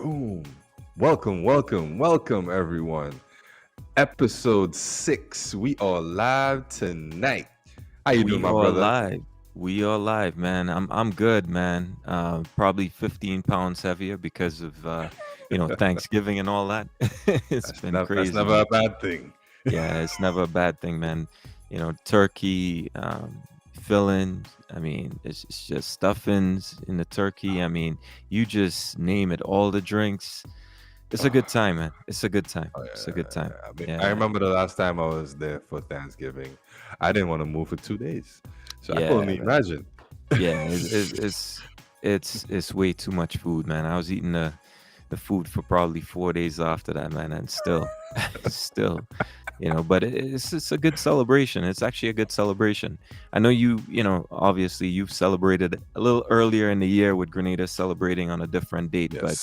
Boom. Welcome, everyone. Episode 6. We are live tonight. How you doing, We my are brother? live. We are live, man. I'm good, man. Probably 15 pounds heavier because of Thanksgiving and all that. It's been That's crazy, never a man. bad thing. Yeah, it's never a bad thing, man. Turkey, fillings. I mean, it's just stuffings in the turkey. I mean, you just name it. All the drinks. It's a good Oh, time, man. It's a good time. It's a good time. yeah. I Yeah, remember the last time I was there for Thanksgiving. I didn't want to move for 2 days. So I can yeah, only man. imagine. Yeah, it's way too much food, man. I was eating the food for probably 4 days after that, man, and still, still, But it's a good celebration. It's actually a good celebration. I know obviously you've celebrated a little earlier in the year with Grenada celebrating on a different date, but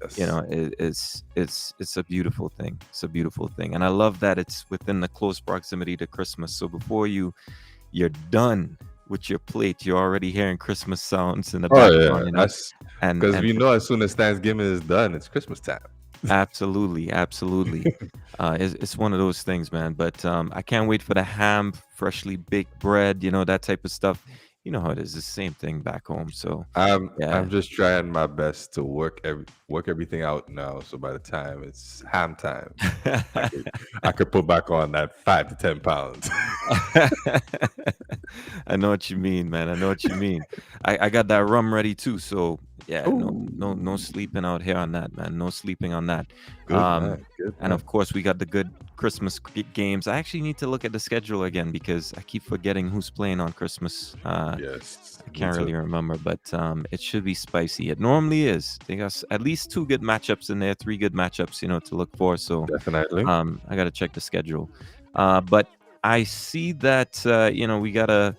Yes. Yes. it's a beautiful thing. It's a beautiful thing, and I love that it's within the close proximity to Christmas. So before you're done with your plate, you're already hearing Christmas sounds in the Oh, yeah. background, That's and because and we know as soon as Thanksgiving is done, it's Christmas time. absolutely, absolutely, it's one of those things, man. But I can't wait for the ham, freshly baked bread, that type of stuff. You know how it is, the same thing back home. So I'm yeah, just trying my best to work everything out now. So by the time it's ham time, I could I could put back on that 5 to 10 pounds. I know what you mean, man. I know what you mean. I got that rum ready too. So yeah, no Ooh, sleeping out here on that, man. No sleeping on that. good man, good And man. of course, we got the good Christmas games. I actually need to look at the schedule again because I keep forgetting who's playing on Christmas. Yes, I me can't really too. remember, but it should be spicy. It normally is. They got at least two good matchups in there, three good matchups, to look for. So Definitely. I got to check the schedule. But I see that we got a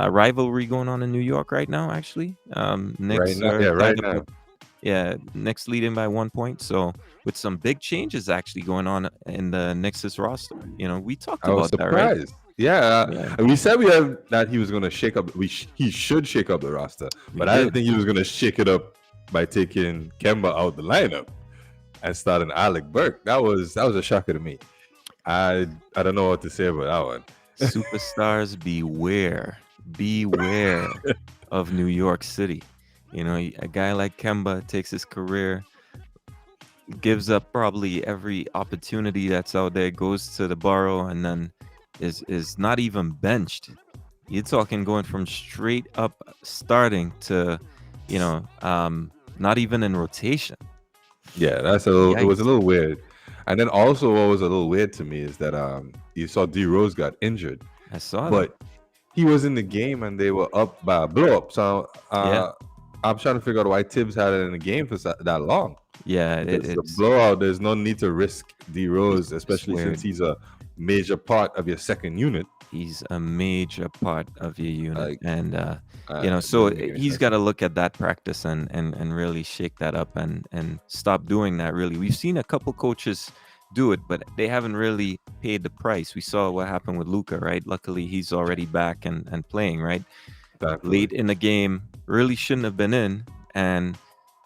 rivalry going on in New York right now. Actually, Right Knicks now, are yeah, tied right up. now. Yeah, Knicks leading by 1 point. So with some big changes actually going on in the Knicks' roster. We talked I was about that, right? surprised. Yeah, Yeah, and we said we have that he was going to shake up. He should shake up the roster, we but I didn't did. think he was going to shake it up by taking Kemba out the lineup and starting Alec Burke. That was a shocker to me. I don't know what to say about that one. Superstars beware. Beware of New York City. A guy like Kemba takes his career, gives up probably every opportunity that's out there, goes to the borough, and then is not even benched. You're talking going from straight up starting to, not even in rotation. Yeah, it was a Yikes! little weird. And then also what was a little weird to me is that you saw D Rose got injured, I saw that. but he was in the game and they were up by a blow up. So Yeah, I'm trying to figure out why Tibbs had it in the game for that long. yeah. Because the blowout, there's no need to risk D Rose, It's especially since weird. he's a major part of your second unit. He's a major part of your unit, Like, and it so doesn't make any he's sense got to to me. look at that practice and really shake that up and stop doing that. Really, we've seen a couple coaches do it, but they haven't really paid the price. We saw what happened with Luca, right? Luckily, he's already back and playing, right? Thankfully. Late in the game, really shouldn't have been in, and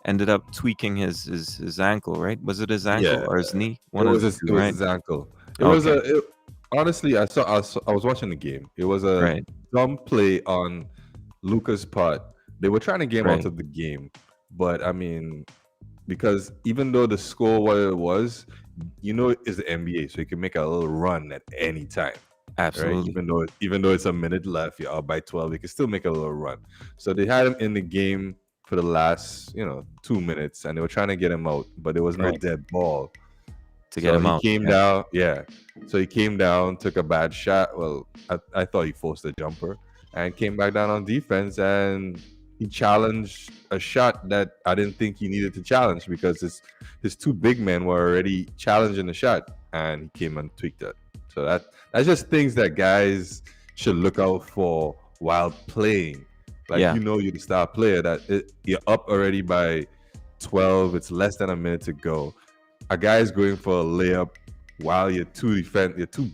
ended up tweaking his ankle, right? Was it his ankle Yeah, or his knee? it One of was the his, it two, was right? his ankle. It was Okay, honestly, I was watching the game. It was a right, dumb play on Luca's part. They were trying to get him out right, of the game, but I mean, because even though the score what it was, it's the NBA, so you can make a little run at any time, right? absolutely, Even though it's a minute left, you're up by 12, you can still make a little run. So they had him in the game for the last 2 minutes, and they were trying to get him out, but there was no right, dead ball. to get So him he out. came Yeah. down, yeah. So he came down, took a bad shot. Well, I thought he forced a jumper and came back down on defense, and he challenged a shot that I didn't think he needed to challenge because his two big men were already challenging the shot, and he came and tweaked it. So that's just things that guys should look out for while playing. Like, Yeah, you're the star player, you're up already by 12. It's less than a minute to go. A guy is going for a layup while your two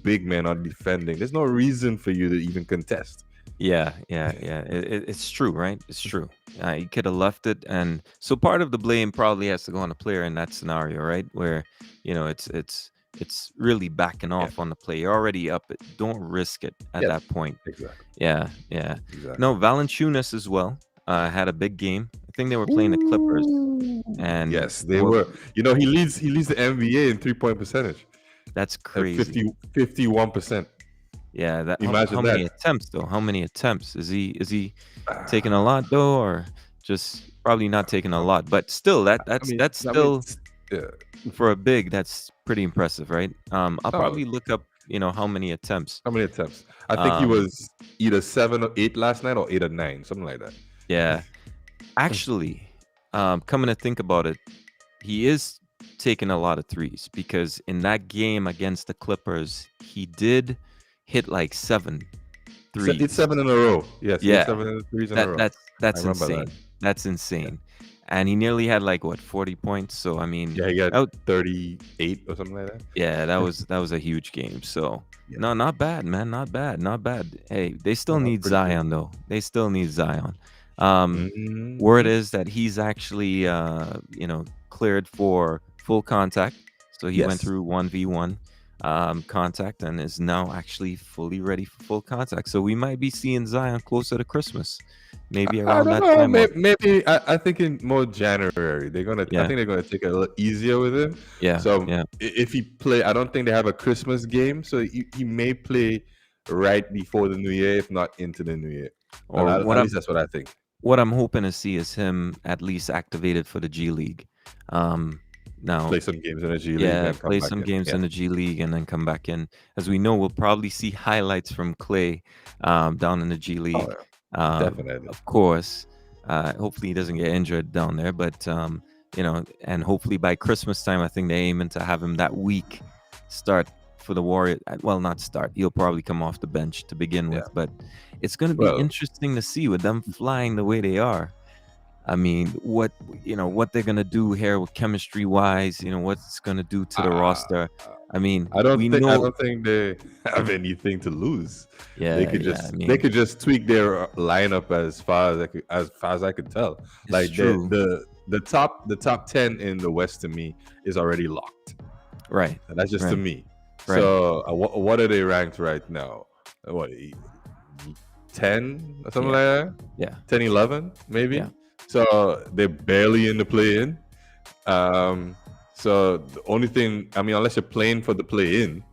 big men are defending. There's no reason for you to even contest. Yeah. It's true, right? It's true. He could have left it, and so part of the blame probably has to go on the player in that scenario, right? Where it's really backing Yeah, off on the play. You're already up. Don't risk it at yes, that point. exactly, Yeah. No, exactly. Valanciunas as well. Had a big game. I think they were playing the Clippers, Ooh. and Yes, they well, were. You know, he leads the NBA in 3-point percentage that's at crazy. 51%. Yeah, that how Imagine many that. attempts though? How many attempts? Is he taking a Ah, lot though, or just probably not taking a lot? But still, that I that's mean, that's I mean, still yeah. for a big, that's pretty impressive, right? I'll Oh, probably look up, how many attempts. how many attempts? I think he Um, was either 7 or 8 last night, or 8 or 9, something like that. yeah, actually, coming to think about it, he is taking a lot of threes because in that game against the Clippers, he did hit like seven It's threes. 7 in a row. Yes, he had Yeah. 7 threes in a That row. that's I that's remember that. insane. That's Yeah, insane. And he nearly had like what, 40 points. So I mean, yeah, he got that, 38 or something like that. yeah, that was a huge game. So Yeah, no, not bad, man. Not bad. Not bad. Hey, they still no, need pretty good. Zion though. They still need Zion. Um, Word Hmm. is that he's actually cleared for full contact. So he went Yes. through 1v1 contact and is now actually fully ready for full contact. So we might be seeing Zion closer to Christmas, maybe I around don't that know. time. Or Maybe I think in more January they're gonna. I yeah, think they're gonna take it a little easier with him. yeah, So yeah. if he play, I don't think they have a Christmas game, so he may play right before the New Year, if not into the New Year. Well, Or at least that's what I think. what I'm hoping to see is him at least activated for the G League. Um, Now, Play some games in the G League, yeah, then come play back some in. games Yeah. in the G League and then come back in. As we know, we'll probably see highlights from Clay down in the G Oh League. yeah, definitely. Of course, hopefully he doesn't get injured down there, but and hopefully by Christmas time, I think they're aiming to have him that week start for the Warriors. Well, not start. He'll probably come off the bench to begin Yeah. with, but it's going to be Well, interesting to see with them flying the way they are. I mean, what they're gonna do here with chemistry wise, what it's gonna do to the uh, roster. I mean, I we don't think I know. don't think they have anything to lose. They Yeah, could yeah. I just they mean, could just tweak their lineup as far as I could tell. it's Like the true. the the top 10 in the West to me is already locked. Right, And that's just to right, me. right. So what are they ranked right now? What, 10 or something Yeah, like that? yeah, 10, 11 yeah. maybe. So they're barely in the play-in. So the only thing, I mean, unless you're playing for the play-in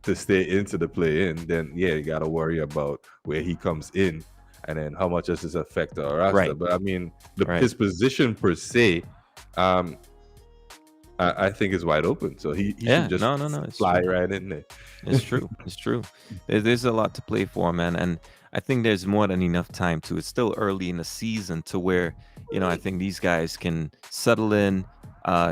to stay into the play-in, then yeah, you gotta worry about where he comes in, and then how much does this affect our roster. Right, But I mean, right. his position per se, um, I think is wide open. So he should Yeah. just No, no, no. It's fly true. right in there. It's true. It's true. There's a lot to play for, man, and I think there's more than enough time to. It's still early in the season to where I think these guys can settle in.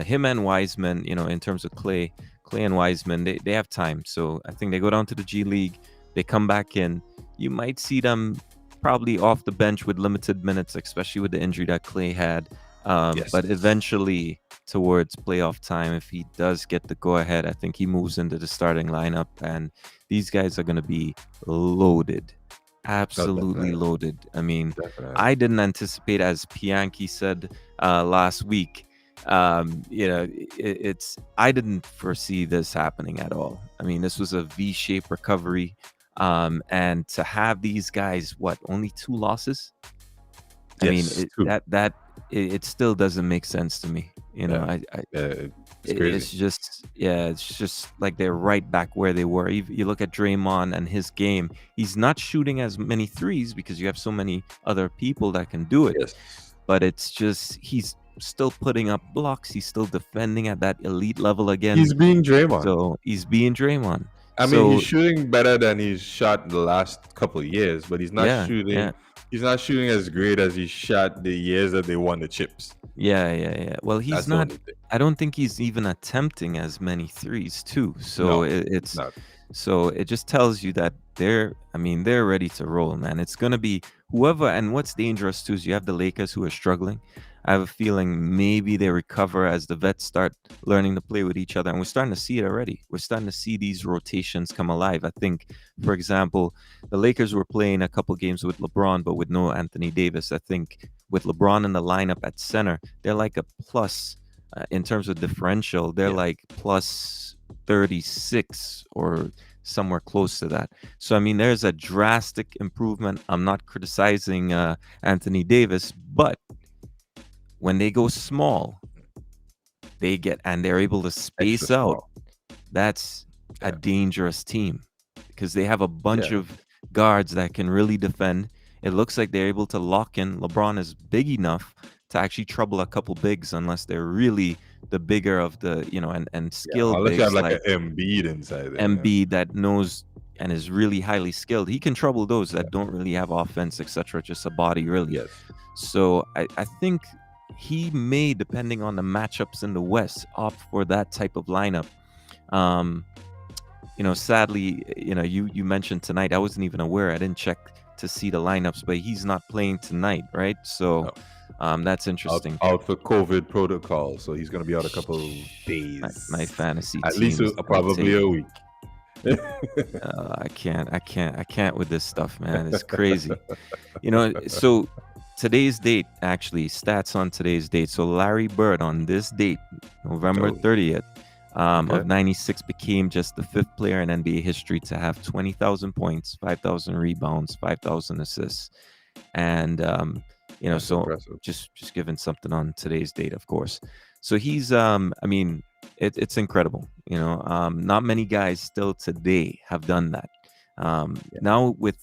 Him and Wiseman, in terms of Clay and Wiseman, they have time. So I think they go down to the G League. They come back in. You might see them probably off the bench with limited minutes, especially with the injury that Clay had. But Yes. eventually, towards playoff time, if he does get the go ahead, I think he moves into the starting lineup, and these guys are going to be loaded, No, absolutely definitely. loaded. I mean, Definitely. I didn't anticipate, as Pianki said last week. It's I didn't foresee this happening at all. I mean, this was a V-shaped recovery, and to have these guys, what, only two losses? I mean, Yes, too. it still doesn't make sense to me. Yeah. I Yeah, it's crazy. it's just, yeah, it's just like they're right back where they were. You look at Draymond and his game; he's not shooting as many threes because you have so many other people that can do it. Yes. But it's just he's still putting up blocks. He's still defending at that elite level again. He's being Draymond. So he's being Draymond. I mean, he's So shooting better than he's shot the last couple of years, but he's not yeah, shooting. yeah. He's not shooting as great as he shot the years that they won the chips. Yeah. Well, he's That's the not. only thing. I don't think he's even attempting as many threes too. So No, it, he's it's not. so it just tells you that they're. I mean, they're ready to roll, man. It's gonna be whoever. And what's dangerous too is you have the Lakers who are struggling. I have a feeling maybe they recover as the vets start learning to play with each other. And we're starting to see it already. We're starting to see these rotations come alive. I think, for example, the Lakers were playing a couple games with LeBron, but with no Anthony Davis. I think with LeBron in the lineup at center, they're like a plus in terms of differential. They're Yeah, like plus 36 or somewhere close to that. So, I mean, there's a drastic improvement. I'm not criticizing Anthony Davis, but when they go small, they're able to extra space out. small. That's a Yeah, dangerous team because they have a bunch yeah, of guards that can really defend. It looks like they're able to lock in. LeBron is big enough to actually trouble a couple bigs unless they're really the bigger of the, and yeah. skilled Unless you have bigs like like an Embiid inside there. Yeah. MB that knows and is really highly skilled. He can trouble those Yeah. that don't really have offense, etc. Just a body, really. Yes. So I think he may, depending on the matchups in the West, opt for that type of lineup. Um, sadly, you mentioned tonight. I wasn't even aware. I didn't check to see the lineups, but he's not playing tonight, right? So No. that's Out, interesting. out for COVID protocol, so he's gonna be out a couple My days, fantasy at least team is on probably tape. a week. I can't with this stuff, man. It's crazy. So today's date, actually, stats on today's date. So Larry Bird on this date, November Oh, 30th, okay. of 96, became just the fifth player in NBA history to have 20,000 points, 5,000 rebounds, 5,000 assists. And, That's so impressive. just giving something on today's date, of course. So he's, I mean, it's incredible. Not many guys still today have done that. Yeah. Now with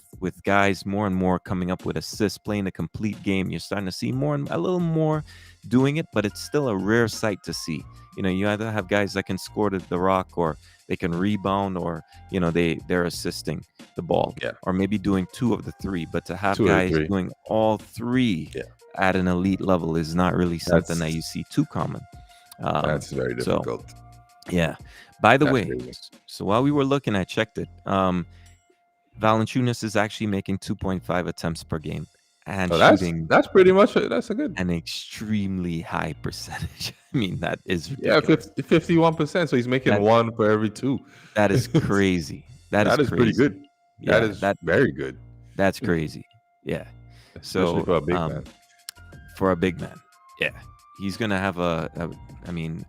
guys more and more coming up with assists, playing a complete game, you're starting to see a little more doing it, but it's still a rare sight to see. You either have guys that can score the rock, or they can rebound, or they're assisting the ball, Yeah. or maybe doing two of the three. But to have Two or guys three. doing all three Yeah. at an elite level is not really something that That's you see too common. Um, that's very so difficult. yeah. By the That's way, crazy. so while we were looking, I checked it. Valanciunas is actually making 2.5 attempts per game and So that's shooting that's pretty much that's a good. an extremely high percentage. I mean, that is Yeah, ridiculous. 51%. So he's making That one for every two. that is crazy. That is That is pretty crazy. good. That Yeah, is very good, that's crazy. Yeah. especially So for a big man. for a big man, yeah, he's gonna have I mean,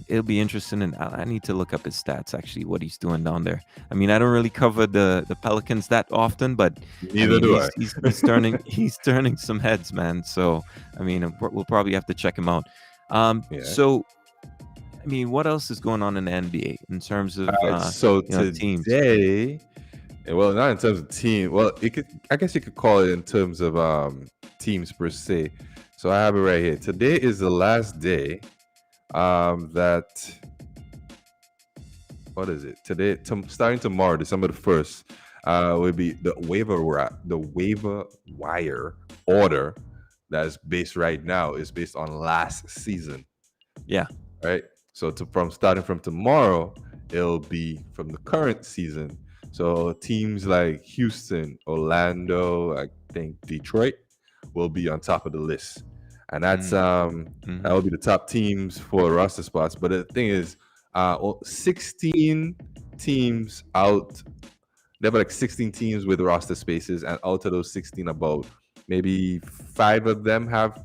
it'll be interesting, and I need to look up his stats, actually, what he's doing down there. I mean, I don't really cover the Pelicans that often, but I Neither mean, do I. he's turning some heads, man. So I mean, we'll probably have to check him out. Yeah. So I mean, what else is going on in the NBA in terms of So teams? today, well, not in terms of team. Well, it could. I guess you could call it in terms of teams per se. So I have it right here. Today is the last day. That what is it? Today, starting tomorrow, December the 1st, will be the waiver wire order that's based right now is based on last season, Yeah. right? So from starting from tomorrow, it'll be from the current season. So teams like Houston, Orlando, I think Detroit will be on top of the list. And that's that Mm-hmm. will be the top teams for roster spots. But the thing is, 16 teams out. There were like 16 teams with roster spaces, and out of those 16, about maybe 5 of them have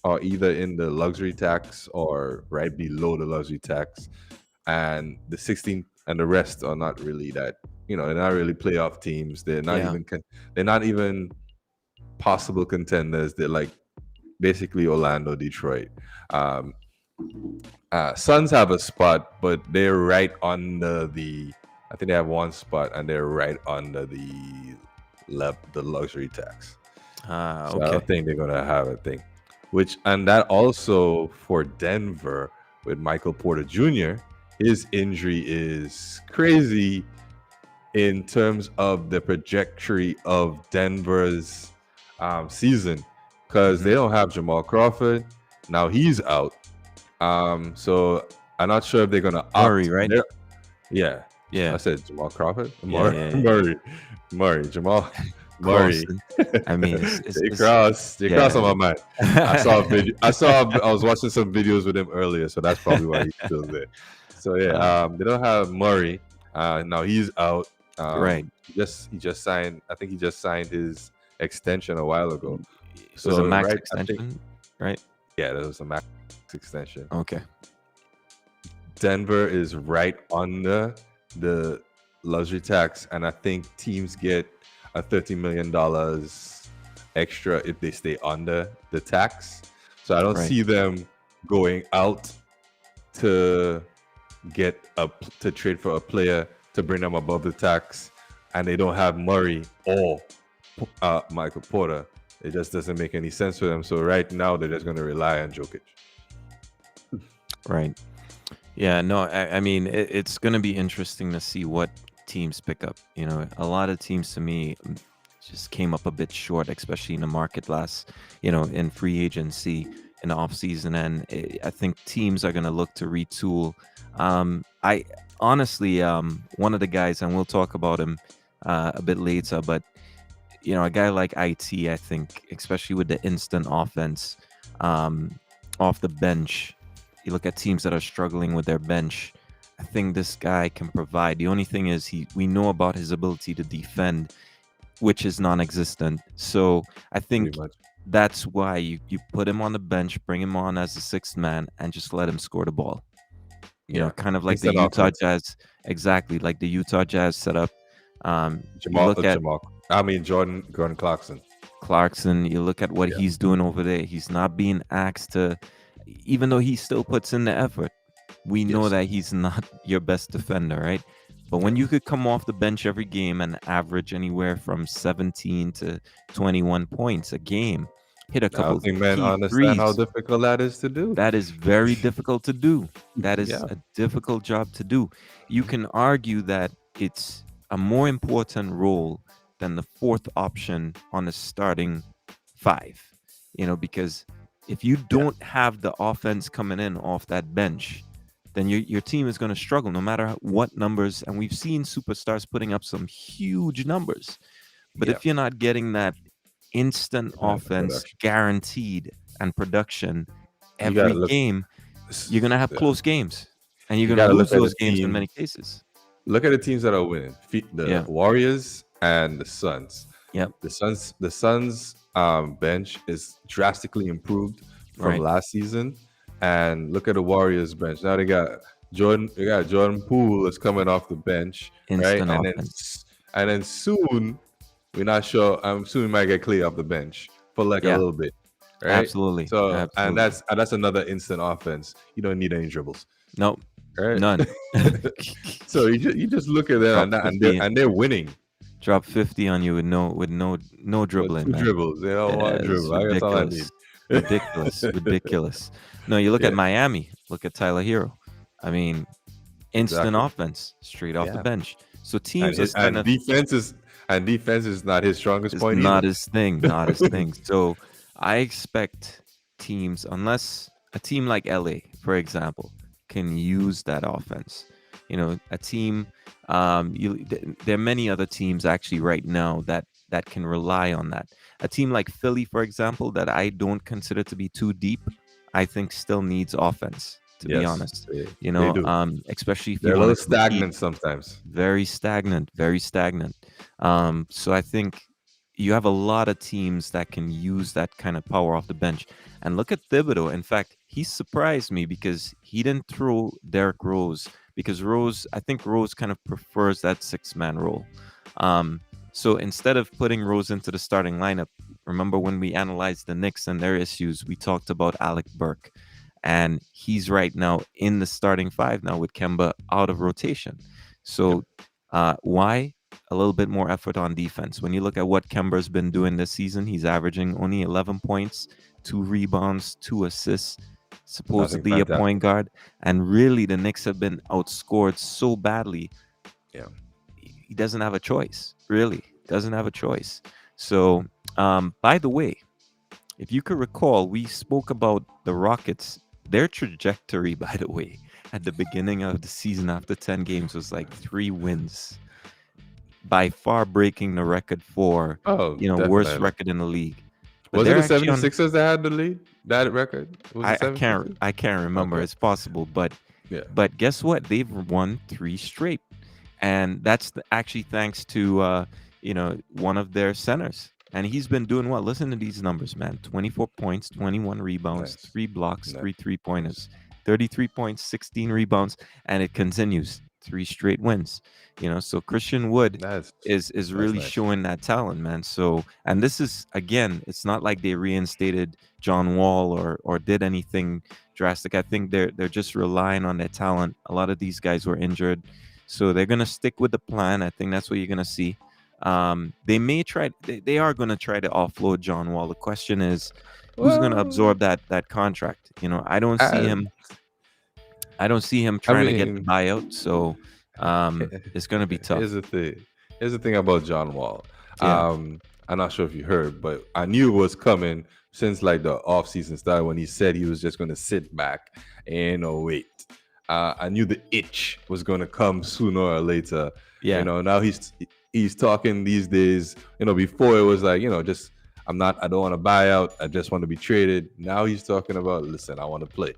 are either in the luxury tax or right below the luxury tax, and the 16 and the rest are not really that. They're not really playoff teams. Yeah. They're not even possible contenders. They're like basically Orlando, Detroit. Um, Suns have a spot, but they're right under the. I think they have one spot, and they're right under the luxury tax. So I Okay. don't think they're gonna have a thing. And that also for Denver with Michael Porter Jr. His injury is crazy in terms of the trajectory of Denver's season, because Mm-hmm. they don't have Jamal Crawford. Now he's out. So I'm not sure if they're gonna Murray, opt. right? Yeah, I Yeah. said Jamal Crawford. Yeah. Yeah. Yeah. Murray, Jamal. Murray. Clausen. I mean, They cross yeah. on my mind. I saw a video. I was watching some videos with him earlier, so that's probably why he's still there. So yeah, Uh, they don't have Murray. Now he's out. right. He just signed. I think he just signed his extension a while ago. It was a So max right, I think extension, right? yeah, that was a max extension. Okay. Denver is right under the luxury tax, and I think teams get a $30 million extra if they stay under the tax. So I don't Right. see them going out to to trade for a player to bring them above the tax, and they don't have Murray or Michael Porter. It just doesn't make any sense for them. So right now they're just going to rely on Jokic. Right. Yeah, no, I mean, it's going to be interesting to see what teams pick up. You know, a lot of teams to me just came up a bit short, especially in the market last, in free agency in the offseason. And I think teams are going to look to retool. I honestly, one of the guys, and we'll talk about him a bit later, but, a guy like IT, I think, especially with the instant offense off the bench, you look at teams that are struggling with their bench. I think this guy can provide. The only thing is we know about his ability to defend, which is non-existent. So I think Pretty much. that's why you put him on the bench, bring him on as the sixth man, and just let him score the ball. Yeah. Kind of like the Instant Utah offense. Jazz, exactly like the Utah Jazz setup. You look at Jordan Clarkson. Clarkson, you look at what Yeah. he's doing over there. He's not being asked to, even though he still puts in the effort. We know Yes. that he's not your best defender, right? But when you could come off the bench every game and average anywhere from 17 to 21 points a game, hit a I couple don't think men key understand how threes, difficult that is to do. that is very difficult to do. That is Yeah. a difficult job to do. You can argue that it's a more important role than the fourth option on the starting five, because if you don't have the offense coming in off that bench, then your team is going to struggle no matter what numbers. And we've seen superstars putting up some huge numbers. But Yeah. if you're not getting that instant offense Production. guaranteed and production You gotta every look. game, you're going to have Yeah. close games. And you're You going to gotta lose look at the those games in many teams. cases. Look at the teams that are winning. The Yeah. Warriors and the Suns. Yep. The Suns bench is drastically improved from Right. last season. And look at the Warriors bench. Now they got Jordan Poole is coming off the bench, right? Instant And then offense. soon we're not sure. Soon we might get Clay off the bench for like a Yeah. little bit, right? Absolutely. So and Absolutely. that's another instant offense. You don't need any dribbles, Nope. right? None. So you just look at them Drop and, that, 50 and they're winning. drop 50 on you with no With dribbling, two man. dribbles, they don't want to It's dribble. That's all I need. ridiculous. Ridiculous. No, you look Yeah, at Miami, look at Tyler Hero. I mean, instant exactly. offense straight off the Yeah, bench. So and teams are starting to defense is not his strongest it's point not either. his thing, not his thing. So I expect teams, unless a team like LA, for example, can use that offense. A team. There are many other teams actually right now that can rely on that. A team like Philly, for example, that I don't consider to be too deep, I think still needs offense. To be Yes, honest, they do. especially if They're you a want little to compete. stagnant sometimes. Very stagnant, very stagnant. So I think you have a lot of teams that can use that kind of power off the bench. And look at Thibodeau. In fact, he surprised me because he didn't throw Derrick Rose because I think Rose kind of prefers that six-man role. So instead of putting Rose into the starting lineup, remember when we analyzed the Knicks and their issues, we talked about Alec Burke. And he's right now in the starting five now with Kemba out of rotation. So why? A little bit more effort on defense. When you look at what Kemba's been doing this season, he's averaging only 11 points, 2 rebounds, 2 assists, Nothing supposedly a point fantastic. guard. And really, the Knicks have been outscored so badly. Yeah. He doesn't have a choice, really. Doesn't have a choice. So, by the way, if you could recall, we spoke about the Rockets. Their trajectory, by the way, at the beginning of the season after 10 games was like 3 wins. by far breaking the record for, Oh, worst definitely. record in the league. But Was it they're the actually on. 76ers that had the lead? That record? Was it I can't 76ers? I can't remember. Okay. It's possible, but Yeah. guess what? They've won 3 straight, and that's actually thanks to one of their centers, and he's been doing well. Listen to these numbers, man: 24 points, 21 rebounds, Nice. 3 blocks, Nice. 3 3 pointers, 33 points, 16 rebounds, and it continues. 3 straight wins. So Christian Wood That's is that's really nice. showing that talent, man. So, and this is again, it's not like they reinstated John Wall or did anything drastic. I think they're just relying on their talent. A lot of these guys were injured, so they're gonna stick with the plan. I think that's what you're gonna see. They may try. They are gonna try to offload John Wall. The question is, who's gonna Well, absorb that contract? I don't see I, him. I don't see him I trying to get the mean, buyout. So, it's gonna be here's tough. the thing. Here's the thing about John Wall. Yeah, I'm not sure if you heard, but I knew it was coming since like the off season started when he said he was just going to sit back and wait. I knew the itch was going to come sooner or later. yeah, Now he's talking these days. Before it was like just I don't want to buy out. I just want to be traded. Now he's talking about, listen, I want to play.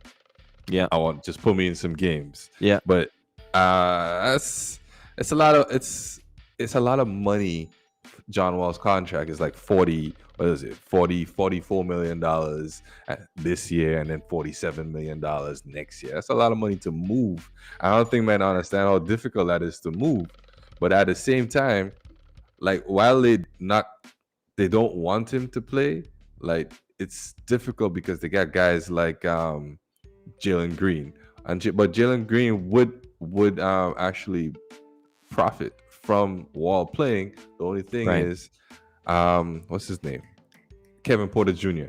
yeah, I want just put me in some games. yeah, But that's it's a lot of it's a lot of money. John Wall's contract is like 40, what is it? 44 million dollars this year, and then $47 million next year. That's a lot of money to move. I don't think men understand how difficult that is to move. But at the same time, like while they don't want him to play, like it's difficult because they got guys like Jalen Green, but Jalen Green would actually profit from Wall playing. The only thing right, is, what's his name? Kevin Porter Jr.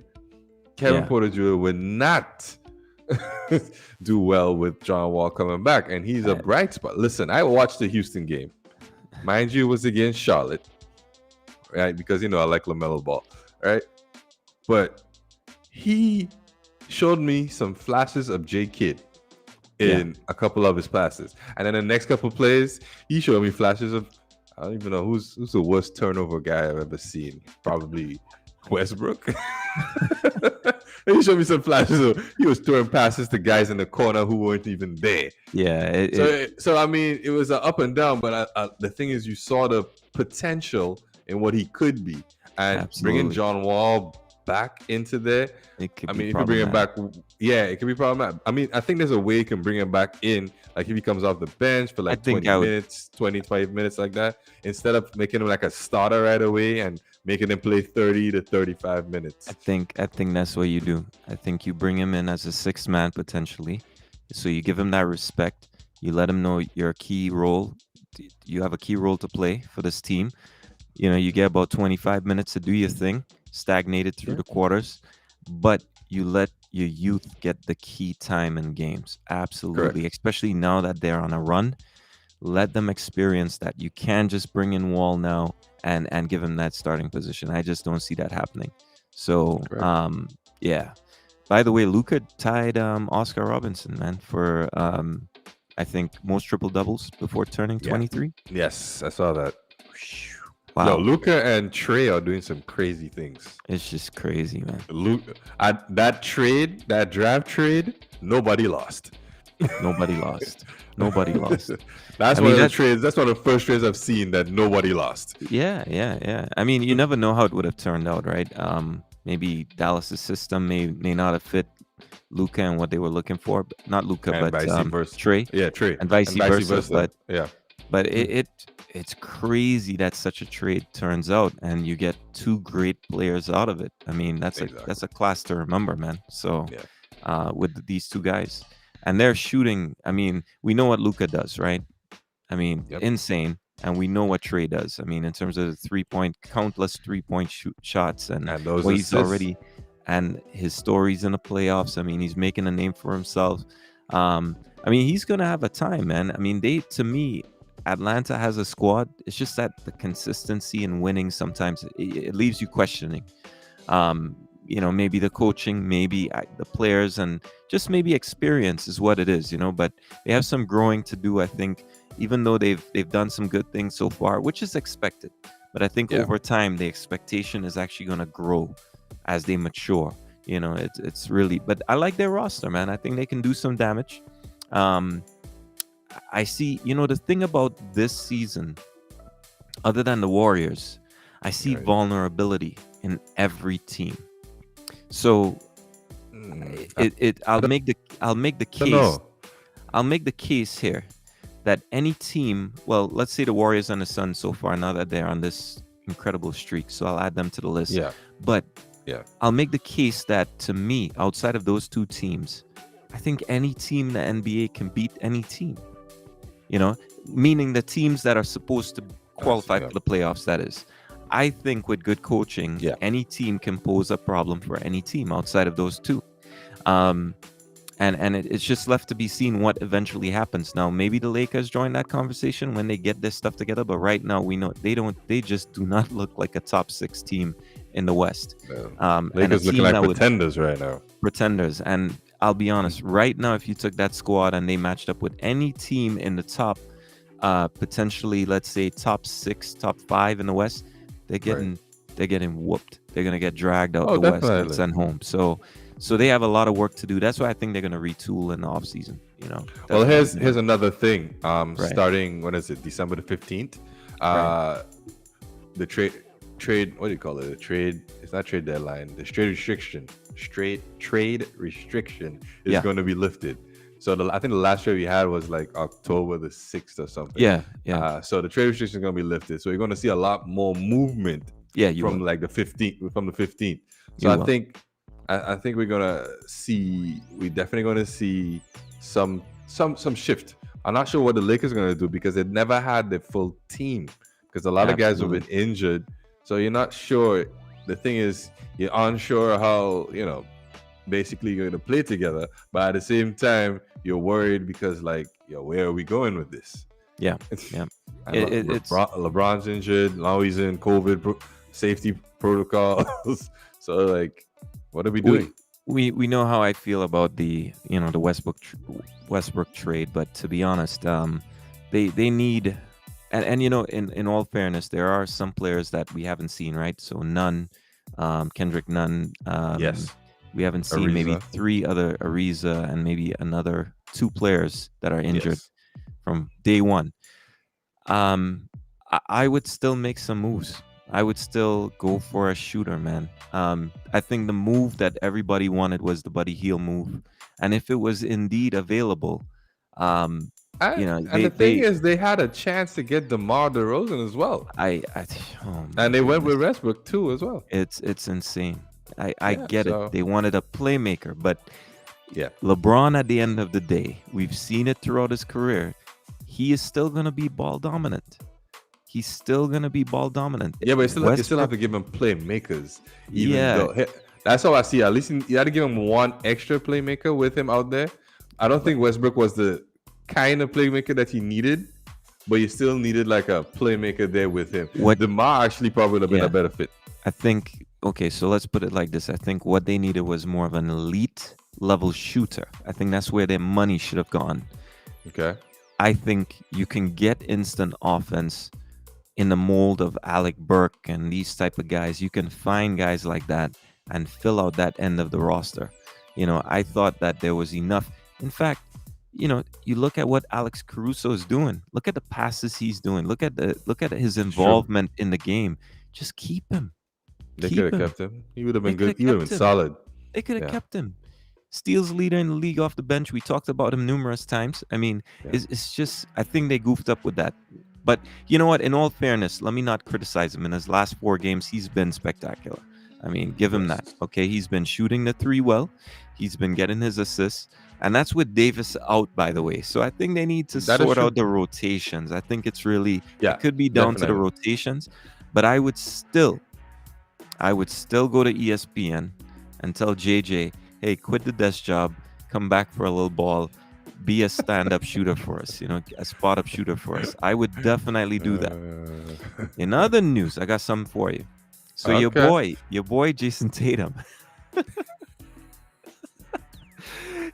Kevin yeah, Porter Jr. would not do well with John Wall coming back, and he's a uh, bright spot. Listen, I watched the Houston game. Mind you, it was against Charlotte, right? Because I like LaMelo Ball, right? But he showed me some flashes of J Kidd yeah. in a couple of his passes. And then the next couple of plays, he showed me flashes of, I don't even know who's the worst turnover guy I've ever seen. Probably Westbrook. He showed me some flashes of he was throwing passes to guys in the corner who weren't even there. Yeah, So I mean, it was up and down, but the thing is, you saw the potential in what he could be, and bringing absolutely. John Wall back into there. It could I be mean, if you bring him problematic. back, yeah, it can be problematic. I mean, I think there's a way you can bring him back in, like if he comes off the bench for I like think 20 I would. minutes, 25 minutes like that, instead of making him like a starter right away and making him play 30 to 35 minutes. I think that's what you do. I think you bring him in as a sixth man potentially, so you give him that respect. You let him know your key role. You have a key role to play for this team. You get about 25 minutes to do your thing, stagnated through Yeah, the quarters, but you let your youth get the key time in games. correct. Absolutely, especially now that they're on a run. Let them experience that. You can't just bring in Wall now and give him that starting position. I just don't see that happening. So, Correct. yeah. By the way, Luca tied Oscar Robinson, man, for I think most triple doubles before turning Yeah. 23. Yes, I saw that. No, Wow, Luca and Trey are doing some crazy things. it's just crazy, man. Luke, that draft trade, nobody lost. Nobody lost. Nobody lost. I That's one mean of the that. trades. That's one of the first trades I've seen that nobody lost. Yeah, yeah, yeah. I mean, you never know how it would have turned out, right? Maybe Dallas's system may not have fit Luca and what they were looking for. Not Luca, And but vice versa. Trey, Yeah, Trey. and vice And vice versa. versa. Yeah. But Mm. it's crazy that such a trade turns out, and you get two great players out of it. I mean, Exactly. that's a class to remember, man. So, Yeah. with these two guys, and they're shooting. I mean, we know what Luca does, right? I mean, Yep. insane. And we know what Trey does. I mean, in terms of the countless 3 point shots, and And those what he's assists. already, and his stories in the playoffs. I mean, he's making a name for himself. I mean, he's gonna have a time, man. I mean, to me, Atlanta has a squad. It's just that the consistency in winning sometimes it leaves you questioning. Um, maybe the coaching, maybe the players, and just maybe experience is what it is. But they have some growing to do, I think, even though they've done some good things so far, which is expected. But I think Yeah. over time the expectation is actually going to grow as they mature. It's really. But I like their roster, man. I think they can do some damage. Um, I see. The thing about this season, other than the Warriors, I see Right. vulnerability in every team. So I I'll don't make the know. case. I'll make the case here that any team, well, let's say the Warriors and the Suns so far, now that they're on this incredible streak, so I'll add them to the list. Yeah. But Yeah. I'll make the case that to me, outside of those two teams, I think any team in the NBA can beat any team. You know, Meaning the teams that are supposed to qualify Yeah. for the playoffs, that is. I think with good coaching, Yeah. any team can pose a problem for any team outside of those two. Um, it's just left to be seen what eventually happens. Now, maybe the Lakers join that conversation when they get this stuff together, but right now we know they don't. They just do not look like a top 6 team in the West, and a Lakers looking team like that would pretenders right now. pretenders. And I'll be honest, right now, if you took that squad and they matched up with any team in the top, potentially, let's say top 6, top 5 in the West, they're Right. getting whooped. They're gonna get dragged out Oh, the West and definitely. sent home. So they have a lot of work to do. That's why I think they're gonna retool in the off season. Well, That's what I think. here's another thing. Right, Starting, when is it? December the 15th. right. The trade. What do you call it? The trade. It's not trade deadline. The trade restriction is Yeah, going to be lifted. So I think the last trade we had was like October the 6th or something. yeah, yeah, So the trade restriction is going to be lifted. So you're going to see a lot more movement yeah. You from will. like the 15th. From the 15th. So You will. I think we're definitely gonna see some shift. I'm not sure what the Lakers are gonna do because they never had the full team because a lot of guys have been Absolutely. injured. So you're not sure. The thing is, you're unsure how basically you're gonna play together, but at the same time you're worried because like where are we going with this? Yeah, yeah. And It's LeBron's injured. Now he's in COVID safety protocols. So like, what are we we doing? we know how I feel about the Westbrook trade, but to be honest, they need, and in all fairness, there are some players that we haven't seen, right? So Nunn, Kendrick Nunn, Yes, we haven't seen maybe Ariza. 3 other Ariza and maybe another 2 players that are injured Yes. from day one. I would still make some moves. I would still go for a shooter, man. I think the move that everybody wanted was the Buddy Heel move, and if it was indeed available, um, And they the thing they is, they had a chance to get DeMar DeRozan as well, I oh my and they went goodness, with Westbrook too as well. it's insane. I Yeah. get it. So They wanted a playmaker, but yeah, LeBron, at the end of the day, we've seen it throughout his career. He is still gonna be ball dominant. He's still gonna be ball dominant. yeah, but you still have Westbrook, to give him playmakers, even yeah. though that's how I see it. At least you had to give him one extra playmaker with him out there. I don't think Westbrook was the kind of playmaker that he needed, but you still needed like a playmaker there with him. What? DeMar actually probably would have been Yeah. a better fit. I think, okay, so let's put it like this. I think what they needed was more of an elite level shooter. I think that's where their money should have gone. Okay. I think you can get instant offense in the mold of Alec Burke and these type of guys. You can find guys like that and fill out that end of the roster. I thought that there was enough. In fact, you look at what Alex Caruso is doing. Look at the passes he's doing. Look at his It's true. involvement in the game. Just keep him. They could Keep have him. kept him. He would have They been could good. have He would have kept been him. solid. They could have Yeah. kept him. Steals leader in the league off the bench. We talked about him numerous times. I mean, Yeah. it's just, I think they goofed up with that. But you know what? In all fairness, let me not criticize him. In his last 4 games, he's been spectacular. I mean, give him that. Yes. Okay, he's been shooting the 3 well. He's been getting his assists, and that's with Davis out, by the way. So I think they need to That is sort true. out the rotations. I think it's really, Yeah. it could be down to the Definitely. rotations, but I would still go to ESPN and tell JJ, hey, quit the desk job, come back for a little ball, be a stand-up shooter for us, a spot-up shooter for us. I would definitely do that. In other news, I got something for you. So your Okay. boy Jason Tatum,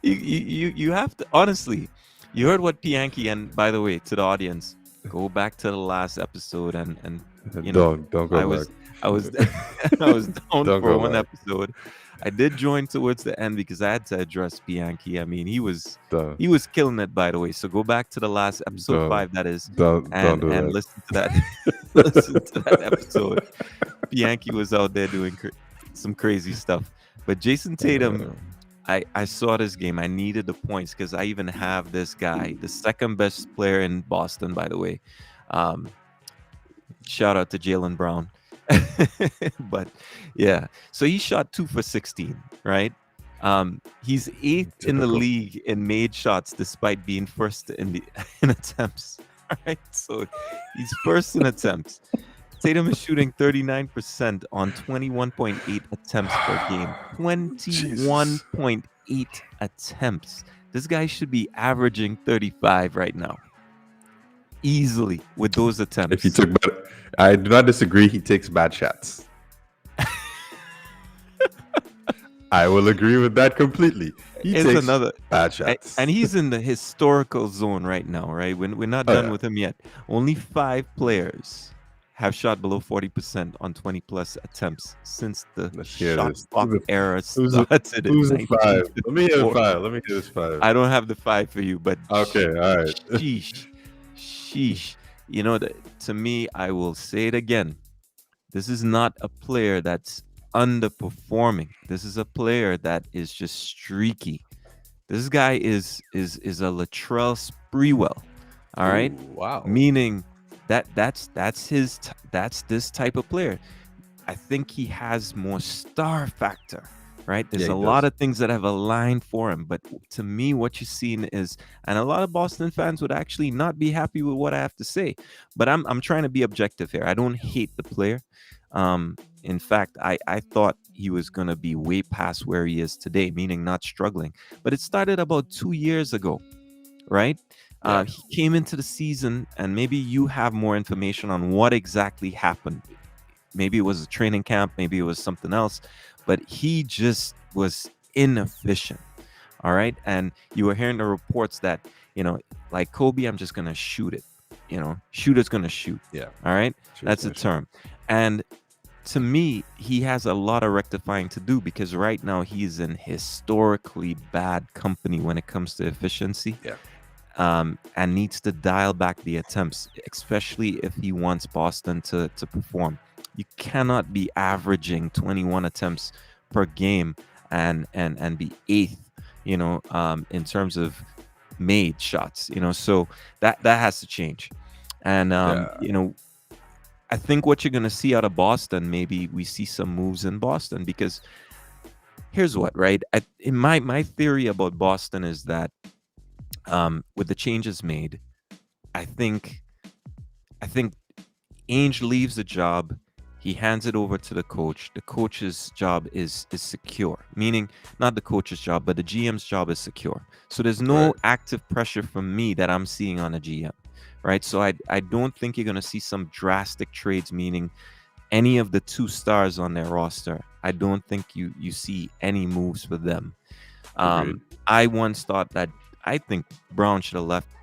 you have to, honestly, You heard what Pianki, and by the way, to the audience, go back to the last episode and you know, Don't I go back. was I was I was down Don't for go one back. episode. I did join towards the end because I had to address Bianchi. I mean, Don't he was killing it, by the way. So go back to the last episode don't 5, that is, don't do and that. listen to that listen to that episode. Bianchi was out there doing some crazy stuff. But Jason Tatum, Uh, I saw this game. I needed the points because I even have this guy, the second best player in Boston, by the way. Um, Shout out to Jalen Brown. But yeah, so he shot 2 for 16, right? He's eighth in the Typical. league in made shots despite being first in the in attempts. Right, so he's first in attempts. Tatum is shooting 39% on 21.8 attempts per game. Jesus. 21.8 attempts. This guy should be averaging 35 right now, easily with those If he attempts. took bad, I do not disagree. He takes bad shots. I will agree with that completely. He It's takes another, bad shots. and he's in the historical zone right now, right? We're not Oh done yeah. with him yet. Only 5 players have shot below 40% on 20 plus attempts since the Let's hear shot this. clock era Who's the started in who's the five? Let me hear the 1954. five. Let me hear this five. I don't have the 5 for you, but Okay, all right. sheesh, sheesh. You know, to me, I will say it again. This is not a player that's underperforming. This is a player that is just streaky. This guy is a Latrell Sprewell. All right, Ooh, wow. meaning that's this type of player. I think he has more star factor, right? Yeah, There's he a lot does. of things that have aligned for him, but to me, what you've seen is, and a lot of Boston fans would actually not be happy with what I have to say, but I'm trying to be objective here. I don't hate the player. In fact, I thought he was gonna be way past where he is today, meaning not struggling. But it started about 2 years ago, right? Yeah, He came into the season, and maybe you have more information on what exactly happened. Maybe it was a training camp, maybe it was something else, but he just was inefficient. All right. And you were hearing the reports that, like Kobe, I'm just going to shoot it. Shooter's going to shoot. yeah. All right. Sure, That's a sure, sure. term. And to me, he has a lot of rectifying to do because right now he's in historically bad company when it comes to efficiency, Yeah, and needs to dial back the attempts, especially if he wants Boston to perform. You cannot be averaging 21 attempts per game and be eighth, in terms of made shots. So that has to change. And yeah. I think what you're gonna see out of Boston, maybe we see some moves in Boston because here's what, right? In my theory about Boston is that with the changes made, I think I think Ainge leaves the job. He hands it over to the coach. The coach's job is secure, meaning not the coach's job, but the GM's job is secure. So there's Right. no active pressure from me that I'm seeing on a GM, right? So I don't think you're gonna see some drastic trades, meaning any of the 2 stars on their roster. I don't think you see any moves for them. Agreed. I once thought that I think Brown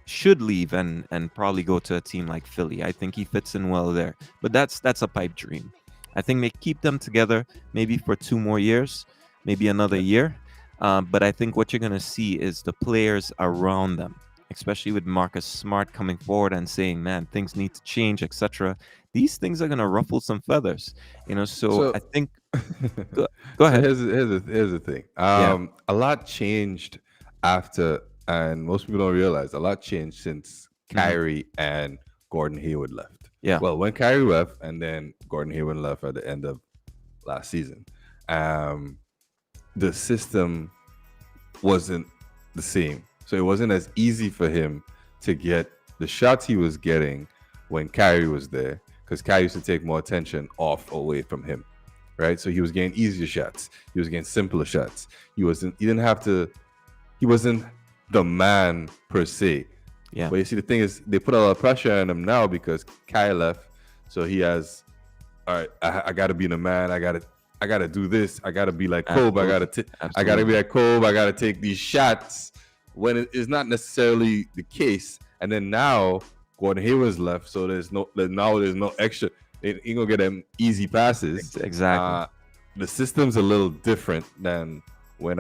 should leave and probably go to a team like Philly. I think he fits in well there. But that's a pipe dream. I think they keep them together maybe for 2 more years, maybe another Yeah. year. But I think what you're gonna see is the players around them, especially with Marcus Smart coming forward and saying, "Man, things need to change," etc. These things are gonna ruffle some feathers, So I So, think. Go, go so ahead. here's the thing. Yeah. A lot changed after, and most people don't realize a lot changed since Hmm. Kyrie and Gordon Hayward left. Yeah. Well, when Kyrie left, and then Gordon Hayward left at the end of last season, um, the system wasn't the same. So it wasn't as easy for him to get the shots he was getting when Kyrie was there, because Kyrie used to take more attention off away from him, right? So he was getting easier shots. He was getting simpler shots. He didn't have to. He wasn't the man per se. Yeah. But you see, the thing is, they put a lot of pressure on him now because Kai left, so he has. All right, I got to be the man. I gotta do this. I gotta be like Kobe. I Absolutely. gotta be Absolutely. like Kobe. I gotta take these shots. when it is not necessarily the case. And then now Gordon Hayward's left, so there's no extra. They ain't gonna get them easy passes. Exactly. The system's a little different than when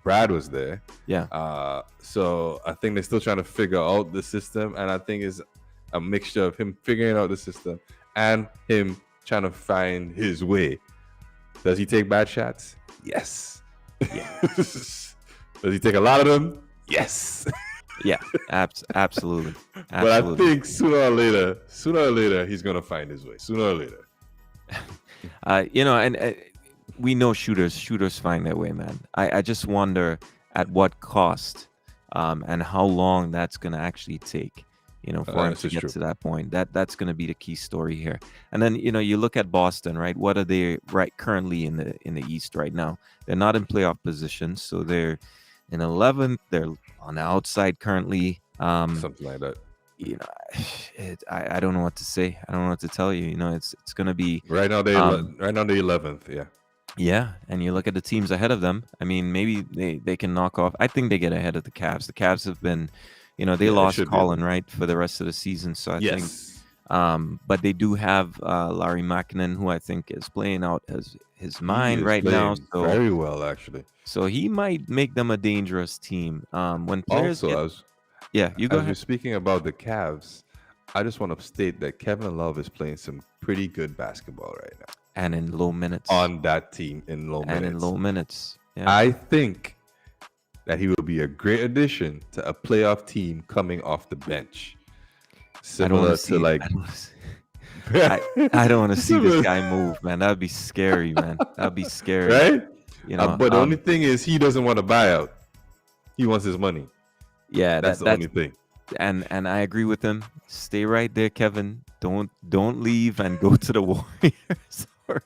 Brad was there. Yeah. So I think they're still trying to figure out the system, and I think it's a mixture of him figuring out the system and him trying to find his way. Does he take bad shots? Yes. Yeah. Does he take a lot of them? Yes. Yeah. Absolutely. But I think sooner or later, he's gonna find his way. Sooner or later. And we know shooters find their way, man. I just wonder at what cost, and how long that's gonna actually take, for him to get to that point. That's gonna be the key story here. And then, you look at Boston, right? What are they currently in the East right now? They're not in playoff position, so they're in 11th. They're on the outside currently. Something like that. I don't know what to say. I don't know what to tell you. It's gonna be right now. Right now they're 11th. Yeah. Yeah, and you look at the teams ahead of them. I mean, maybe they can knock off. I think they get ahead of the Cavs. The Cavs have been, they lost Colin, right, for the rest of the season. So I think, but they do have Larry Markkinen, who I think is playing out his mind right now. So very well, actually. So he might make them a dangerous team. When players you go ahead. You're speaking about the Cavs. I just want to state that Kevin Love is playing some pretty good basketball right now. And in low minutes. On that team in low minutes. Yeah. I think that he will be a great addition to a playoff team coming off the bench. Similar to like... I don't want to see this guy move, man. That would be scary, man. That would be scary. Right? But the only thing is he doesn't want a buyout. He wants his money. Yeah, that's the only thing. And I agree with him. Stay right there, Kevin. Don't leave and go to the Warriors or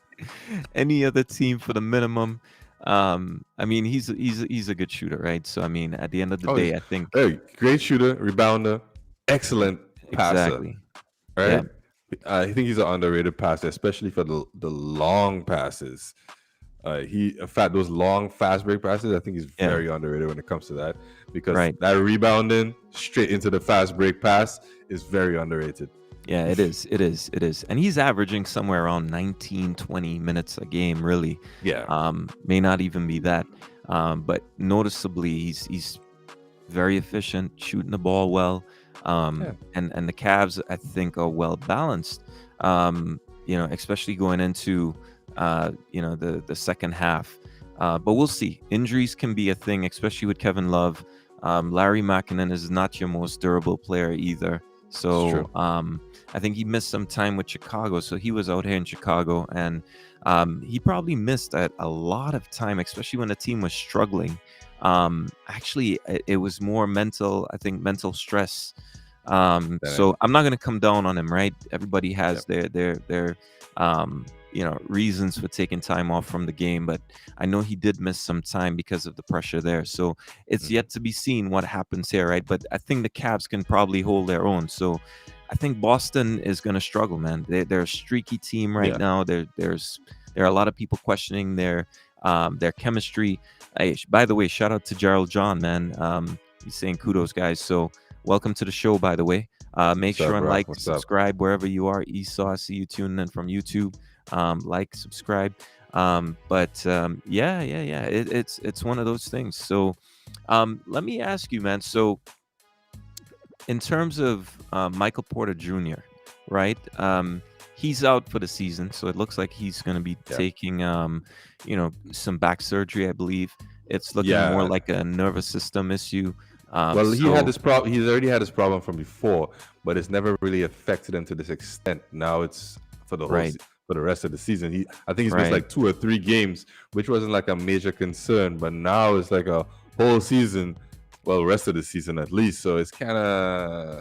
any other team for the minimum. I mean, he's a good shooter, right? So I mean, at the end of the day, I think great shooter, rebounder, excellent passer. Exactly. Right? Yeah. I think he's an underrated passer, especially for the long passes. In fact, those long fast break passes, I think he's very underrated when it comes to that, because that rebounding straight into the fast break pass is very underrated. Yeah, it is. And he's averaging somewhere around 19, 20 minutes a game, really. Yeah. May not even be that. But noticeably, he's very efficient, shooting the ball well. And the Cavs, I think, are well balanced, especially going into the second half. But we'll see. Injuries can be a thing, especially with Kevin Love. Larry Markkinen is not your most durable player either. So I think he missed some time with Chicago. So he was out here in Chicago, and he probably missed a lot of time, especially when the team was struggling. Actually, it was more mental stress. So I'm not going to come down on him, right? Everybody has their reasons for taking time off from the game, but I know he did miss some time because of the pressure there. So it's yet to be seen what happens here, right? But I think the Cavs can probably hold their own. So I think Boston is going to struggle, man. They're a streaky team right now. There are a lot of people questioning their chemistry. By the way, shout out to Gerald John, man. He's saying kudos, guys. So welcome to the show, by the way. Make sure and like, subscribe wherever you are. Esau, I see you tuning in from YouTube. Like, subscribe. It's one of those things. So let me ask you, man. So in terms of Michael Porter Jr., right? He's out for the season, so it looks like he's going to be taking some back surgery, I believe. It's looking more like a nervous system issue. He had this problem. He's already had this problem from before, but it's never really affected him to this extent. Now it's for the whole for the rest of the season. I think he's missed like 2 or 3 games, which wasn't like a major concern. But now it's like a whole season, rest of the season at least. So it's kind of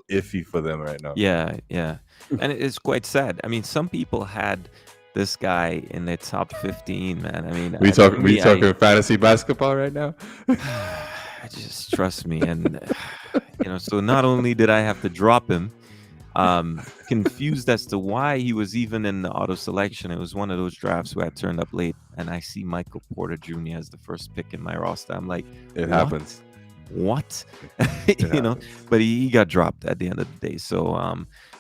iffy for them right now. Yeah, and it's quite sad. I mean, some people had this guy in their top 15, man. I mean, we talking fantasy basketball right now. Just trust me, and so not only did I have to drop him, confused as to why he was even in the auto selection. It was one of those drafts where I turned up late, and I see Michael Porter Jr. as the first pick in my roster. I'm like, it happens. what? It you know, happens. but he got dropped at the end of the day. So,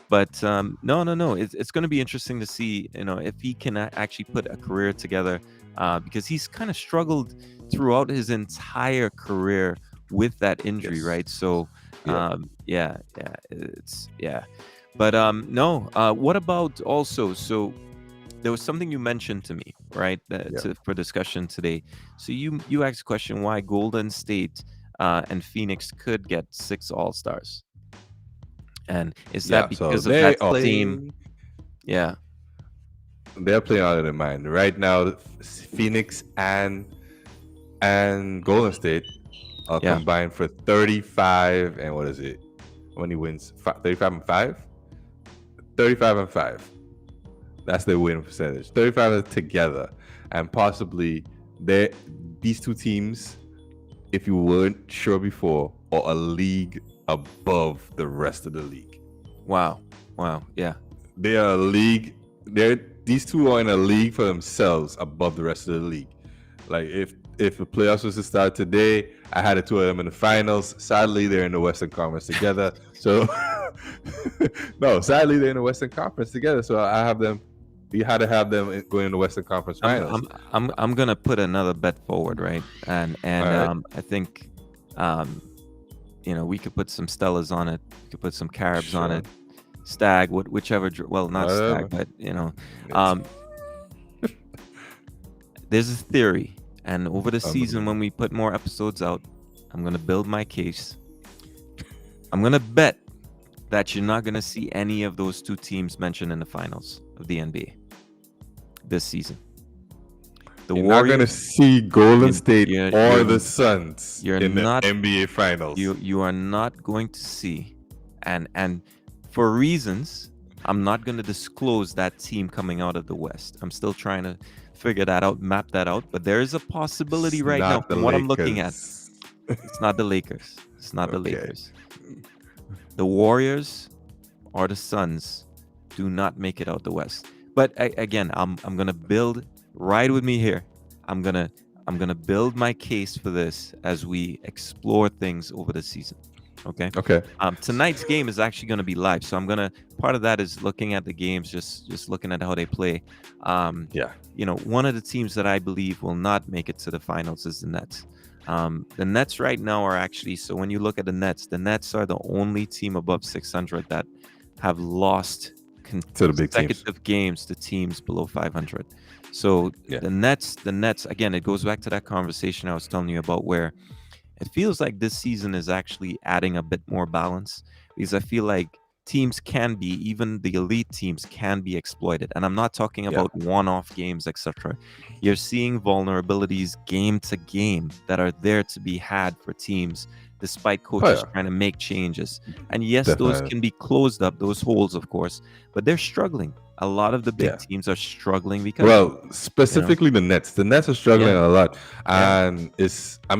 but no, no, no. It's going to be interesting to see, if he can actually put a career together, because he's kind of struggled throughout his entire career with that injury, Yes. right? So, Yeah. yeah, yeah, it's yeah. But no. What about also? So there was something you mentioned to me, right, Yeah. for discussion today. So you asked a question why Golden State and Phoenix could get 6 All-Stars, and is that Yeah. So because of that same? Yeah, they're playing out of their mind right now. Phoenix and Golden State are yeah, combined for 35 and what is it? How many wins? 35 and 5? 35 and 5. That's their win percentage. 35 together. And possibly they these two teams, if you weren't sure before, are a league above the rest of the league. wow, wow, yeah, They are a league. These two are in a league for themselves above the rest of the league. Like if the playoffs was to start today, I had the two of them in the finals. Sadly, they're in the Western Conference together. So no, sadly they're in the Western Conference together. So I have them. We had to have them going in the Western Conference I'm Finals. I'm I'm gonna put another bet forward, right? And All right. I think um we could put some Stellas on it, we could put some Caribs on Sure. it, Stag, whichever. Well, not Stag, Whatever. but It's um, there's a theory, and over the season when unbelievable. we put more episodes out, I'm gonna build my case. I'm gonna bet that you're not gonna see any of those two teams mentioned in the finals of the NBA this season. The You're not gonna Warriors, see Golden you, State you're or you're the Suns you're in the not NBA Finals. you are not going to see, and for reasons I'm not going to disclose that team coming out of the West. I'm still trying to figure that out, map that out, but there is a possibility It's right now not the from what I'm looking at. Lakers. It's not the Lakers. It's not the Okay. Lakers. The Warriors or the Suns do not make it out the West. But again, I'm gonna build. Ride with me here. I'm gonna build my case for this as we explore things over the season. Okay. Okay. Tonight's game is actually gonna be live, so I'm gonna. Part of that is looking at the games, just looking at how they play. Yeah. One of the teams that I believe will not make it to the finals is the Nets. The Nets right now are actually, so when you look at the Nets are the only team above 600 that have lost To the big teams. consecutive games to teams below 500. So Yeah. the Nets, again, it goes back to that conversation I was telling you about where it feels like this season is actually adding a bit more balance, because I feel like teams can be, even the elite teams can be exploited. And I'm not talking Yeah. about one-off games, etc. You're seeing vulnerabilities game to game that are there to be had for teams despite coaches yeah. trying to make changes. And yes, those Definitely. can be closed up, those holes, of course, but they're struggling. A lot of the big Yeah. teams are struggling because Well, specifically the Nets. The Nets are struggling Yeah. a lot. Yeah. And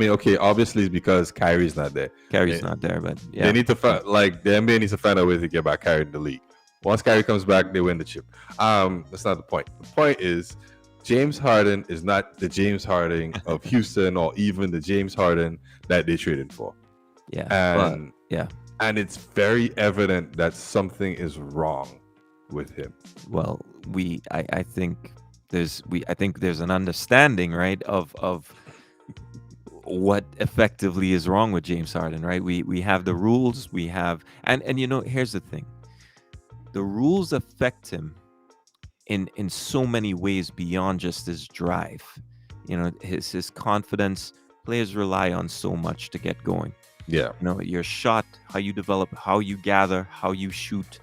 okay, obviously it's because Kyrie's not there. Kyrie's They- not there, but They yeah. need to find the NBA needs to find a way to get back Kyrie in the league. Once Kyrie comes back, they win the chip. That's not the point. The point is James Harden is not the James Harden of Houston or even the James Harden that they traded for. Yeah. And yeah. and it's very evident that something is wrong with him. Well, I think there's an understanding, right, of what effectively is wrong with James Harden, right? We have the rules, we have, and here's the thing. The rules affect him in so many ways beyond just his drive. His confidence. Players rely on so much to get going. Yeah. Your shot, how you develop, how you gather, how you shoot.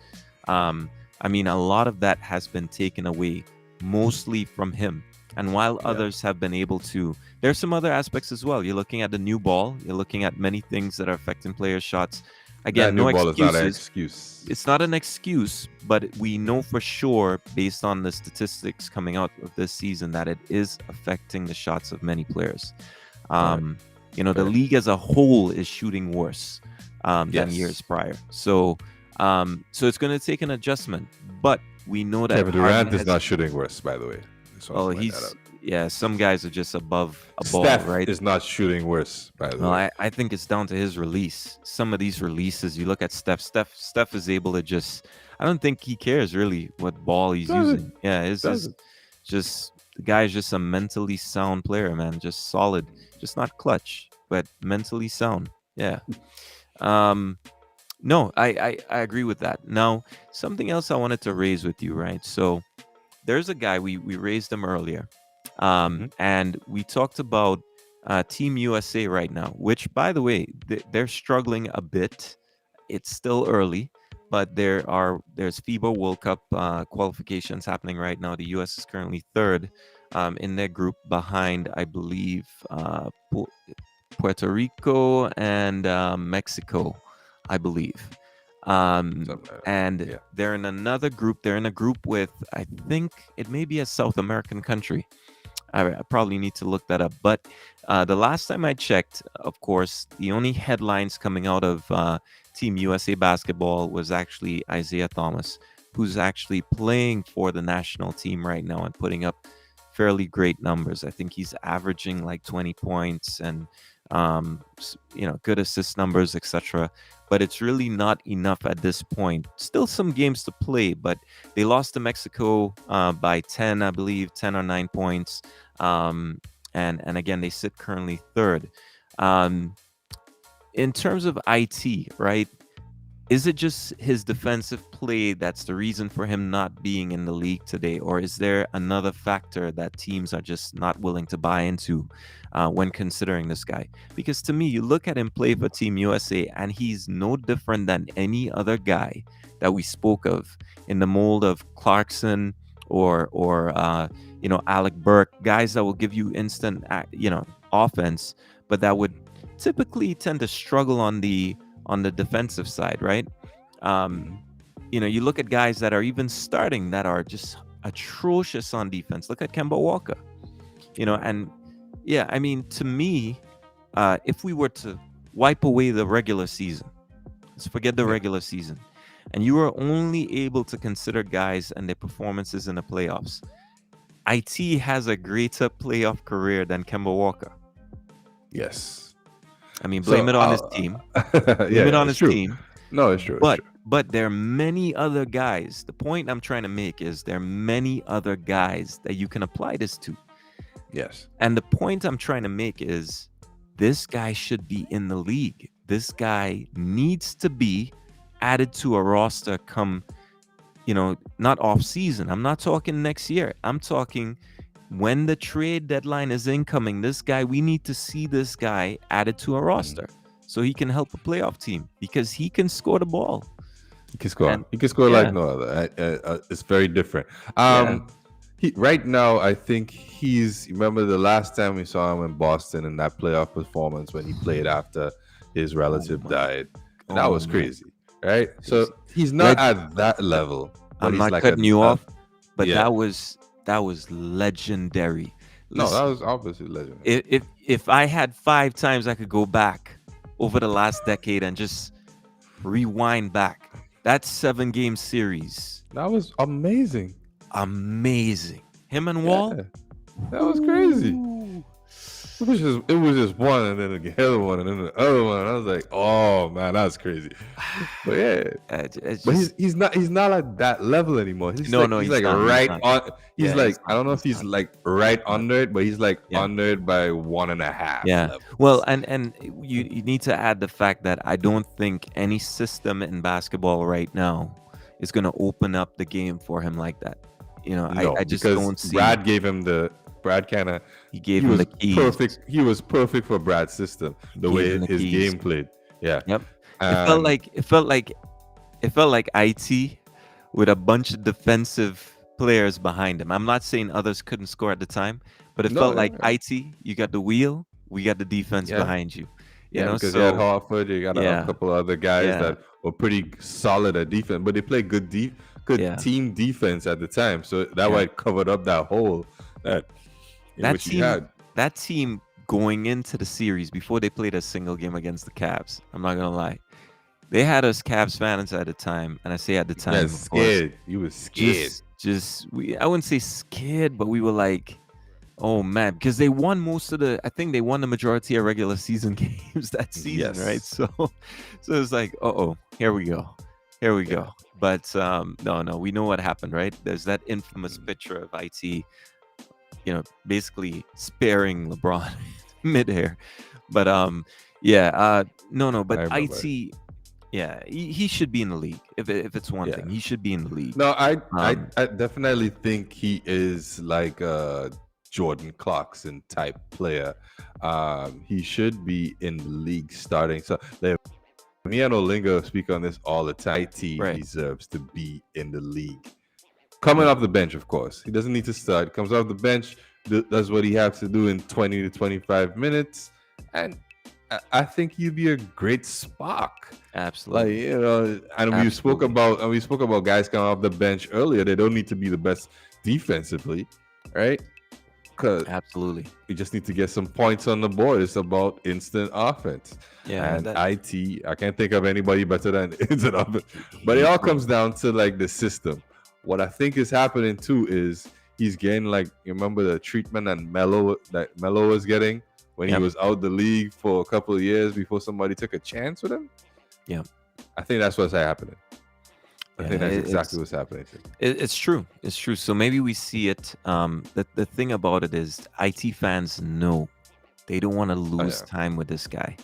I mean, a lot of that has been taken away, mostly from him. And while others have been able to, there's some other aspects as well. You're looking at the new ball. You're looking at many things that are affecting players' shots. Again, That no new ball is not an excuses. excuse. It's not an excuse, but we know for sure, based on the statistics coming out of this season, that it is affecting the shots of many players. The league as a whole is shooting worse than years prior. So it's going to take an adjustment, but we know that Kevin Durant Harden is not shooting worse, by the way. Well, Yeah, some guys are just above a ball, Steph right? is not shooting worse, by the Well, way. I think it's down to his release. Some of these releases, you look at Steph is able to just. I don't think he cares really what ball he's Doesn't using. Yeah, it's doesn't. just the guy's just a mentally sound player, man. Just solid, just not clutch, but mentally sound. Yeah. Um. No, I agree with that. Now, something else I wanted to raise with you, right? So there's a guy we raised him earlier, Hmm. and we talked about Team USA right now, which, by the way, they're struggling a bit. It's still early, but there's FIBA World Cup qualifications happening right now. The US is currently third in their group, behind, I believe, Puerto Rico and Mexico, I believe. Something like that. And Yeah. they're in another group. They're in a group with, I think it may be a South American country. I probably need to look that up. But the last time I checked, of course, the only headlines coming out of Team USA basketball was actually Isaiah Thomas, who's actually playing for the national team right now and putting up fairly great numbers. I think he's averaging like 20 points and good assist numbers, etc. But it's really not enough at this point. Still some games to play, but they lost to Mexico by 10, I believe, 10 or 9 points. Um, and again, they sit currently third. Um, in terms of IT, right? Is it just his defensive play that's the reason for him not being in the league today, or is there another factor that teams are just not willing to buy into when considering this guy? Because to me, you look at him play for Team USA, and he's no different than any other guy that we spoke of in the mold of Clarkson or Alec Burke, guys that will give you instant offense, but that would typically tend to struggle on the defensive side, right? Um, Hmm. you look at guys that are even starting that are just atrocious on defense. Look at Kemba Walker, Right. and yeah, I mean, to me, if we were to wipe away the regular season, let's forget the Yeah. regular season, and you were only able to consider guys and their performances in the playoffs, IT has a greater playoff career than Kemba Walker. Yes. I mean, So, blame it on his team. yeah, Blame it yeah, on it's his true. team. No, it's true. It's But true. but there are many other guys. The point I'm trying to make is there are many other guys that you can apply this to. Yes. And the point I'm trying to make is this guy should be in the league. This guy needs to be added to a roster come, not off season. I'm not talking next year. I'm talking when the trade deadline is incoming. This guy, we need to see this guy added to a Mhm. roster so he can help a playoff team because he can score the ball. He can score. And He can score like yeah, no other. It's very different. yeah. He right now, I think he's. Remember the last time we saw him in Boston in that playoff performance when he played after his Oh relative my, died, and that oh was my, crazy, right? So crazy. he's not Leg, at that level, but I'm he's not like cutting you a off, but yeah. that was legendary. No, that Listen, was obviously legendary. if I had 5 times I could go back over the last decade and just rewind back, that 7 game series, That was amazing. amazing. Him and Yeah, Wall, that was crazy. whoo. It was just one, and then the other one, and then the other one. And I was like, oh man, that's crazy. But yeah, It's but just he's not at that level anymore. He's no, like no, he's he's like not. He's right not. on. He's Yeah, like he's I not. don't know if He's he's not. like right Not. under it, but he's like Yeah. under it by 1.5 Yeah. Well, levels. and you need to add the fact that I don't think any system in basketball right now is going to open up the game for him like that. I No, just because don't see. Brad kind of He he gave him the was keys. perfect. He was perfect for Brad's system, He the gave him way the his keys. game played. Yeah, Yep. It felt and like IT with a bunch of defensive players behind him. I'm not saying others couldn't score at the time, but it no, felt yeah, like yeah, IT, you got the wheel, we got the defense yeah. behind you. Yeah, because you had So Hartford, you got a yeah, couple of other guys yeah, that were pretty solid at defense, but they played good yeah, team defense at the time. So that yeah. way it covered up that hole that in That which you team, had. that team going into the series before they played a single game against the Cavs. I'm not gonna lie, they had us Cavs fans at the time, and I say at the You guys time, of course, scared. You was scared. just we. I wouldn't say scared, but we were like, Oh man, because they won most of the. I think they won the majority of regular season games that season, right? Yes. So it's like, oh, here we go, here we Yeah. go. But no, we know what happened, right? There's that infamous Mm. picture of it, basically sparing LeBron midair. But yeah, no, I but remember it. yeah, he should be in the league. If it's one Yeah. thing, he should be in the league. No, Um, I definitely think he is like a Jordan Clarkson type player. He should be in the league starting. So like, me and Olingo speak on this all the time. IT right. deserves to be in the league. Coming Yeah. off the bench, of course. He doesn't need to start. Comes off the bench, does what he has to do in 20 to 25 minutes. And I think he'd be a great spark. Like, Absolutely. and Absolutely. we spoke about guys coming off the bench earlier. They don't need to be the best defensively, right? Because Absolutely. we just need to get some points on the board. It's about instant offense. Yeah, And that I can't think of anybody better than instant offense. But it he all yeah, comes down to like the system. What I think is happening too is he's getting like, you remember the treatment that Melo was getting when he yep, was out the league for a couple of years before somebody took a chance with him? yep. I think that's what's happening. I Yeah, think that's exactly what's happening. it's true. It's true. So maybe we see it. The thing about it is, IT fans know they don't want to Oh lose yeah. time with this guy.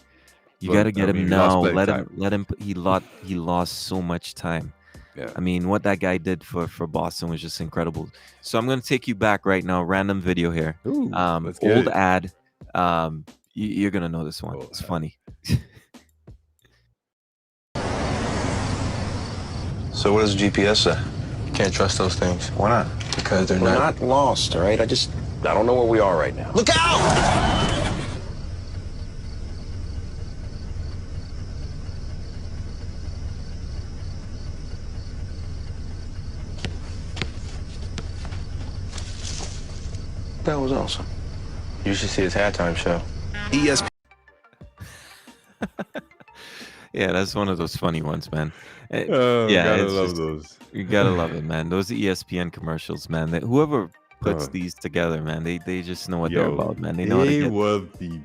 You got Well, to I get him mean, we lost now. playing Let time. him. Let him. He lost so much time. Yeah. I mean, what that guy did for Boston was just incredible. So I'm gonna take you back right now. Random video here. Ooh, let's get Old it. ad. You're gonna know this one. Oh, It's funny. So what does the GPS say? You can't trust those things Why not? because they're We're not. not lost, all right? I don't know where we are right now. Look out! That was awesome. You should see his halftime show. ESPN. Yeah, that's one of those funny ones, man. Oh, Yeah, gotta it's love just those. you gotta love it, man. Those ESPN commercials, man. Whoever puts Oh, these together, man, they just know what they're yo, about, man. They know how to they get were the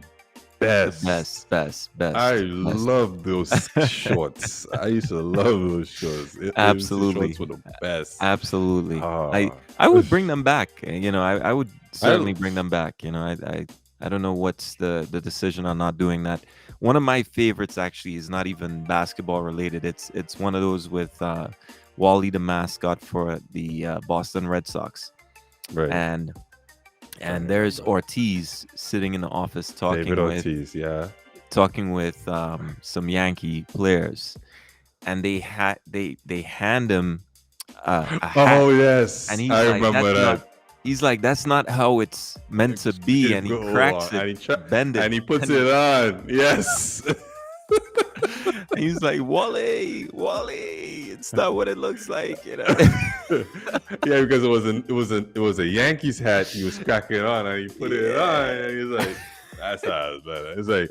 the best. I best. love those shorts. I used to love those shorts. Those Absolutely, shorts were the best. absolutely. I Ah, I would bring them back. I would I certainly bring them back. I don't know what's the decision on not doing that. One of my favorites actually is not even basketball related. It's one of those with Wally, the mascot for the Boston Red Sox, right. and I there's remember Ortiz sitting in the office David Ortiz. Yeah. talking with some Yankee players, and they hand him a hat, Oh and yes, I remember that. he's like, that's not how it's meant to be, and he Go cracks on, it to bend it, and he puts and it on. Yes. he's like, Wally, it's not what it looks like. Yeah, because it was a Yankees hat he was cracking on, and he put it on, and he's like, "That's how it's better." It's like,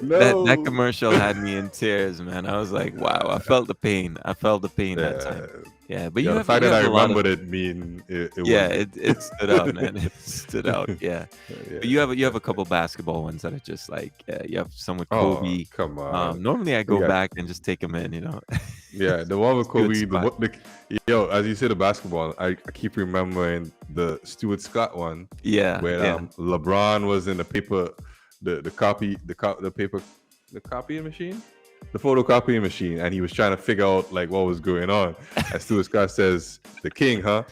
That no, commercial had me in tears, man. I was like, wow, I felt the pain. I felt the pain that time. yeah, Yeah, but yeah. The fact you that I have a lot of remembered it mean it yeah, was it stood out, man. It stood out. Yeah. yeah. But you have a couple basketball ones that are just like you have some with Oh, Kobe. come on. Normally I We go got back and just take them in. Yeah, the one with Good Kobe. spot. Yo, as you said, the basketball. I keep remembering the Stuart Scott one Yeah, where yeah. LeBron was in the paper, the copying machine, the photocopying machine, and he was trying to figure out like what was going on. And Stuart Scott says, "The king, huh?"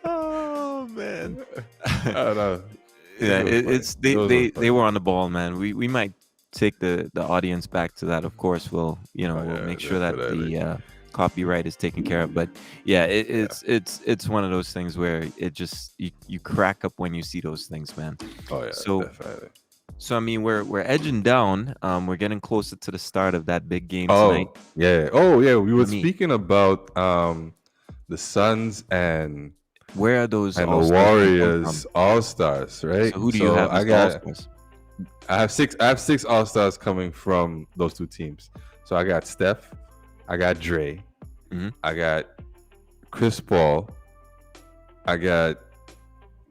Oh man. I don't know. Yeah, It was funny. it's they Those they were they funny. were on the ball, man. We might take the audience back to that. Of course, Oh we'll yeah, make sure that definitely. the copyright is taken care of. But yeah, Yeah. it's one of those things where it just you crack up when you see those things, man. Oh yeah, So definitely. I mean, we're edging down. We're getting closer to the start of that big game tonight. Oh yeah. Oh yeah. We were Let me. speaking about the Suns Where are those and the all stars going to come from? Warriors All Stars, right? So who do you So have as the all stars? I have six All Stars coming from those two teams. So I got Steph, I got Dre, Mhm. I got Chris Paul. I got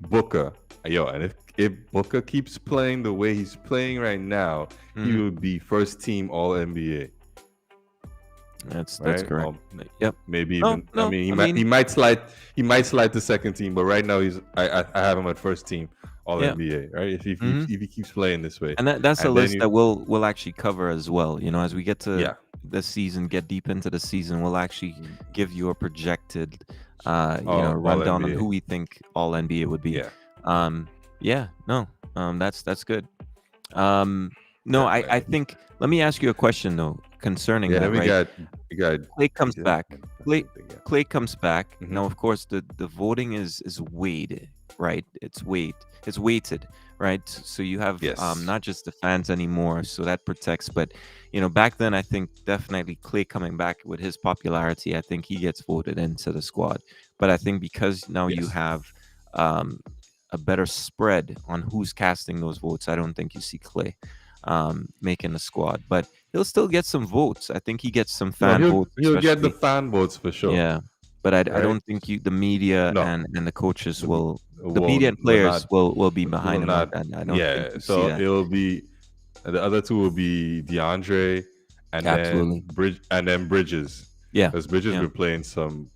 Booker. Yo, and if Booker keeps playing the way he's playing right now, he will be first team All NBA. That's Right? correct. Yep. Maybe No, even. no, I mean, I mean- he might slide to second team, but right now I have him at first team All Yeah. NBA. Right? If Mhm. he keeps playing this way, And that's a And then list you- that we'll actually cover as well. You know, as we get to Yeah. the season, get deep into the season, we'll actually give you a projected, All rundown on NBA. who we think All NBA would be. Yeah. That's good. No, I Definitely. think. Let me ask you a question though concerning Yeah. that. Then we Right, got Clay comes yeah, back. Clay yeah. Clay comes back. Mhm. Now, of course, the voting is weighed, right? It's weighted, right? So you have Yes. not just the fans anymore, so that protects. But back then, I think definitely Clay coming back with his popularity, I think he gets voted into the squad. But I think because now you Yes. have a better spread on who's casting those votes, I don't think you see Clay making the squad, but he'll still get some votes. I think he gets some No, fan votes, he'll get the especially. fan votes for sure. Yeah, but I Right? don't think the media No. and the coaches The- will, the will- media and will players not- will be behind will him not- on that. I don't think Yeah. you see So that. it'll be the other two will be DeAndre and Absolutely. then Bridges. Yeah, Because Bridges yeah. been playing some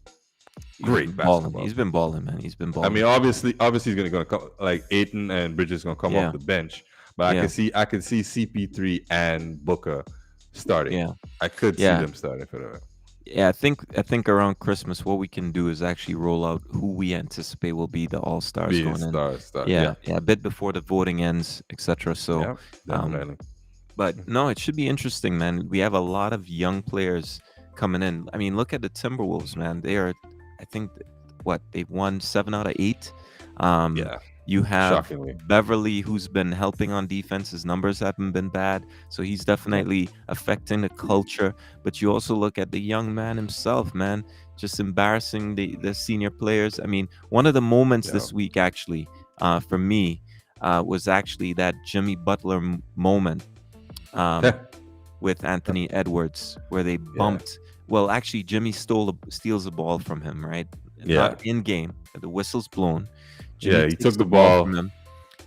He's great been balling. basketball. He's been balling, man. He's been I balling. mean, obviously he's gonna come like Aiton and Bridges gonna come Yeah. off the bench, but Yeah. I can see CP3 and Booker starting. Yeah. I could see Yeah. them starting for that. Yeah, I think around Christmas, what we can do is actually roll out who we anticipate will be the All Stars Being going in. star. Yeah, a bit before the voting ends, etc. So, Yeah, definitely. but no, it should be interesting, man. We have a lot of young players coming in. I mean, look at the Timberwolves, man. They are, I think, they've won 7 out of 8. Yeah. You have Shockingly. Beverly, who's been helping on defense. His numbers haven't been bad, so he's definitely affecting the culture. But you also look at the young man himself, man, just embarrassing the senior players. I mean, one of the moments this week, actually, for me, was actually that Jimmy Butler moment with Anthony Edwards, where they bumped. Well, actually, Jimmy steals the ball from him, right? Yeah. Not in game. The whistle's blown. Jimmy He takes took the ball from him,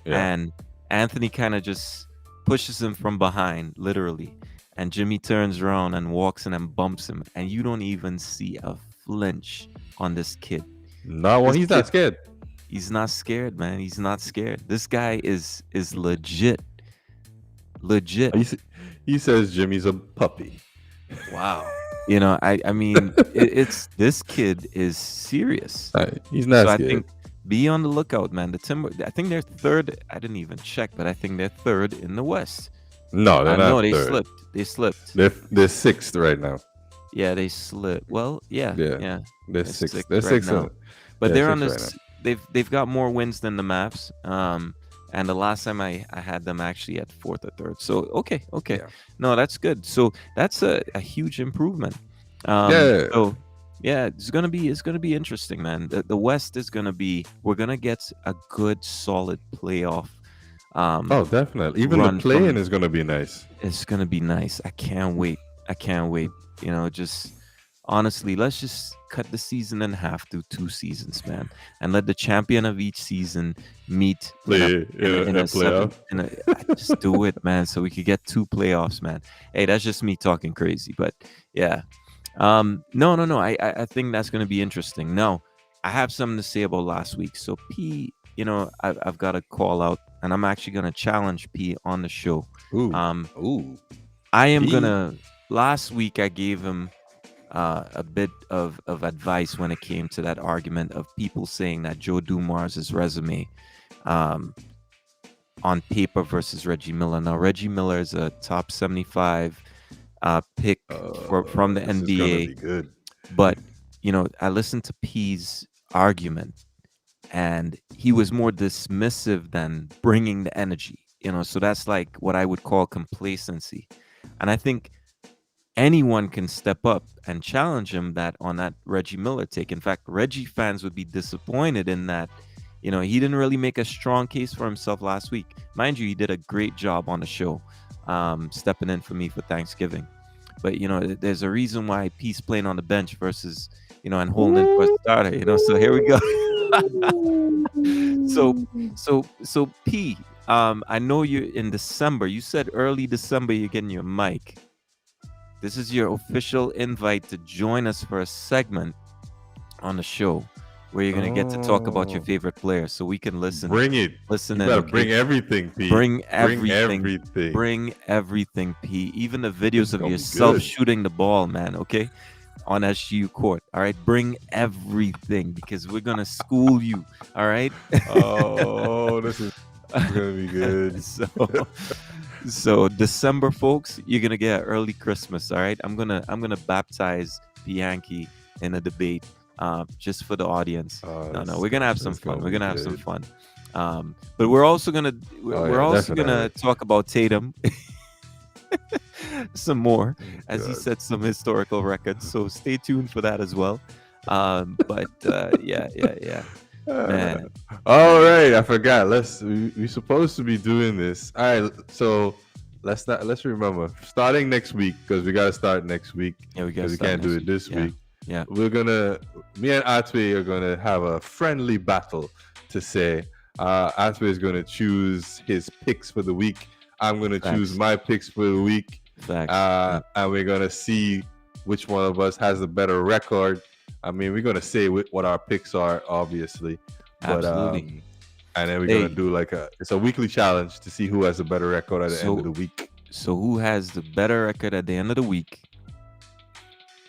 Yeah. and Anthony kind of just pushes him from behind, literally. And Jimmy turns around and walks in and bumps him, and you don't even see a flinch on this kid. No, well, This he's not kid- scared. He's not scared, man. He's not scared. This guy is legit. Legit. He says Jimmy's a puppy. Wow. I mean, it's this kid is serious. He's not So I scared. think be on the lookout, man. I think they're third. I didn't even check, but I think they're third in the West. No, they're not No, they third. slipped. They slipped. They're sixth right now. Yeah, they slipped. Well, yeah. They're They're sixth. sixth They're right sixth. now. But Yeah, they're on sixth this. right They've got more wins than the Mavs. And the last time I had them actually at fourth or third. So okay. Yeah. No, that's good. So that's a huge improvement. Yeah. So yeah, it's gonna be interesting, man. The West is gonna be. We're gonna get a good, solid playoff. Oh, definitely. Even the run playing from- is gonna be nice. It's gonna be nice. I can't wait. Just honestly, let's just cut the season in half to 2 seasons, man, and let the champion of each season meet Play in a playoff. just do it, man, so we could get 2 playoffs, man. Hey, that's just me talking crazy, but yeah. No. I think that's gonna be interesting. No, I have something to say about last week. So P, I've got to call out, and I'm actually gonna challenge P on the show. Ooh. Ooh. I am P. gonna. Last week I gave him a bit of advice when it came to that argument of people saying that Joe Dumars' resume on paper versus Reggie Miller. Now Reggie Miller is a top 75 pick from the This is gonna NBA. be good. But I listened to P's argument, and he was more dismissive than bringing the energy. So that's like what I would call complacency. And I think anyone can step up and challenge him on that Reggie Miller take. In fact, Reggie fans would be disappointed in that. He didn't really make a strong case for himself last week. Mind you, he did a great job on the show, stepping in for me for Thanksgiving. but there's a reason why P's playing on the bench versus and holding for a starter. So here we go. So P, I know you're in December. You said early December you're getting your mic. This is your official invite to join us for a segment on the show where you're gonna get to talk about your favorite player, so we can listen. Bring it. Listen, You and better bring everything, P. Bring everything. everything. Bring everything, P. Even the videos of gonna be yourself good. shooting the ball, man. Okay, on SGU court. All right, bring everything because we're gonna school you. All right. Oh, this is gonna be good. So December, folks, you're gonna get early Christmas. All right, I'm gonna baptize Bianchi in a debate, just for the audience. No, we're gonna have some fun. We're gonna have some fun. But we're also gonna talk about Tatum some more as he sets some historical records. So stay tuned for that as well. Yeah. Man. All right, I forgot. We're supposed to be doing this. All right, so let's remember starting next week, because we gotta start next week. Yeah, we can't do it this week. Yeah, me and Atwe are gonna have a friendly battle to say. Atwe is gonna choose his picks for the week. I'm gonna choose my picks for the week. And we're gonna see which one of us has a better record. I mean, we're gonna say what our picks are, obviously. But, absolutely. And then we're gonna do it's a weekly challenge to see who has a better record at the end of the week. So who has the better record at the end of the week?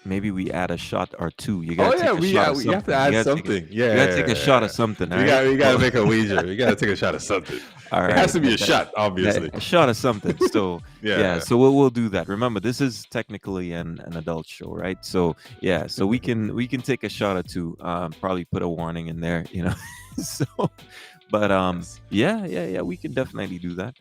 Maybe we add a shot or two. You gotta we have to add something. You gotta take a shot of something. We gotta make a wager. We gotta take a shot of something. All right. It has to be a shot, obviously. A shot of something. So so we'll do that. Remember, this is technically an adult show, right? So so we can take a shot or two. Probably put a warning in there, So, but we can definitely do that.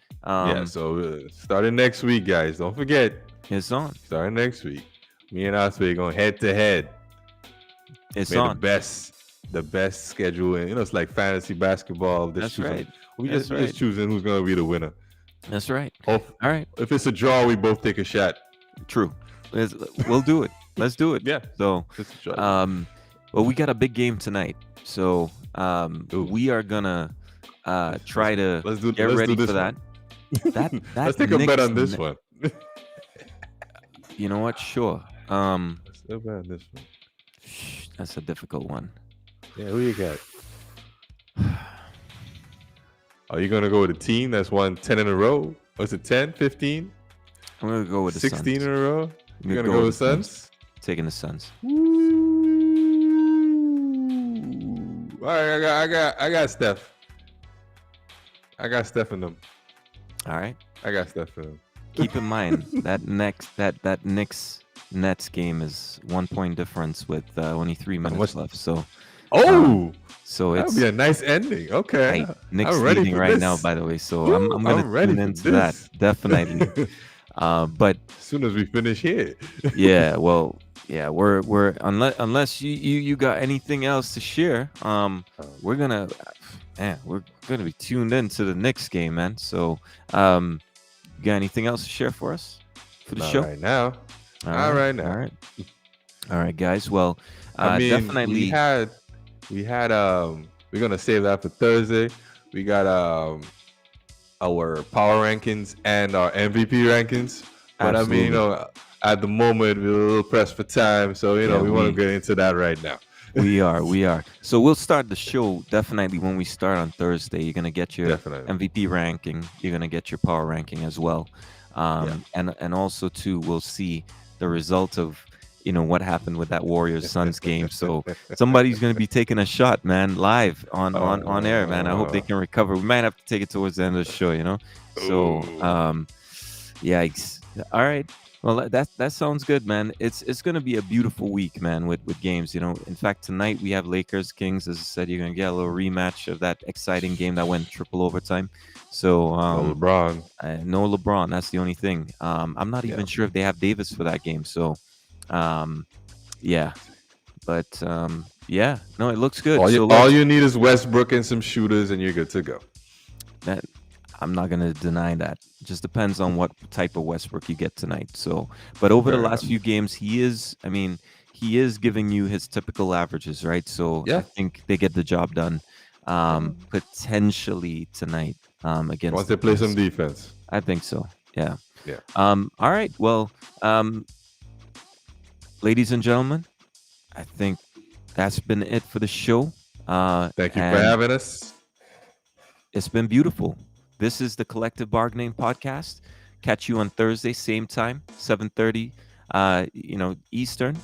So starting next week, guys. Don't forget. It's on. Starting next week. Me and Osway going head to head. It's on. The best schedule, and it's like fantasy basketball. That's right. We're just choosing who's going to be the winner. That's right. All right. If it's a draw, we both take a shot. True. We'll do it. Let's do it. Yeah. So, well, we got a big game tonight, so we are gonna try to get ready for that. Let's take a bet on this one. You know what? Sure. Let's take a bet on this one. That's a difficult one. Yeah, who you got? Are you going to go with a team that's won 10 in a row? Or is it 10, 15? I'm going to go with the 16 Suns. in a row? You're going to go with the Suns? Taking the Suns. All right, I got Steph. I got Steph in them. All right. I got Steph in them. Keep in mind that Knicks Nets game is 1 point difference with only 3 minutes left. So so that'll be a nice ending. Okay, Knicks leading right now, by the way. So I'm gonna tune into that definitely. But as soon as we finish here, we're unless you got anything else to share, we're gonna be tuned into the Knicks game, man. So you got anything else to share for us for the show? Right now. All right, guys. Well, definitely we had we're gonna save that for Thursday. We got our power rankings and our MVP rankings. But Absolutely. At the moment we're a little pressed for time, so we want to get into that right now. We are. So we'll start the show definitely when we start on Thursday. You're gonna get your MVP ranking. You're gonna get your power ranking as well. And also too, we'll see the result of what happened with that Warriors Suns game. So somebody's gonna be taking a shot, man, live on air, man. I hope they can recover. We might have to take it towards the end of the show, So yikes. All right. Well, that sounds good, man. It's gonna be a beautiful week, man, with games. In fact, tonight we have Lakers Kings. As I said, you're gonna get a little rematch of that exciting game that went triple overtime. So no LeBron. No LeBron. That's the only thing. I'm not even sure if they have Davis for that game. So, But no, it looks good. All you need is Westbrook and some shooters, and you're good to go. I'm not gonna deny that. It just depends on what type of Westbrook you get tonight. So, but over the Fair last enough. few games, he is giving you his typical averages, right? So I Yeah. think they get the job done. Potentially tonight against Once the they play some Clippers. defense. I think so. Yeah. Yeah. All right. Well, ladies and gentlemen, I think that's been it for the show. Thank you for And having us. it's been beautiful. This is the Collective Bargaining Podcast. Catch you on Thursday, same time, 7:30, Eastern.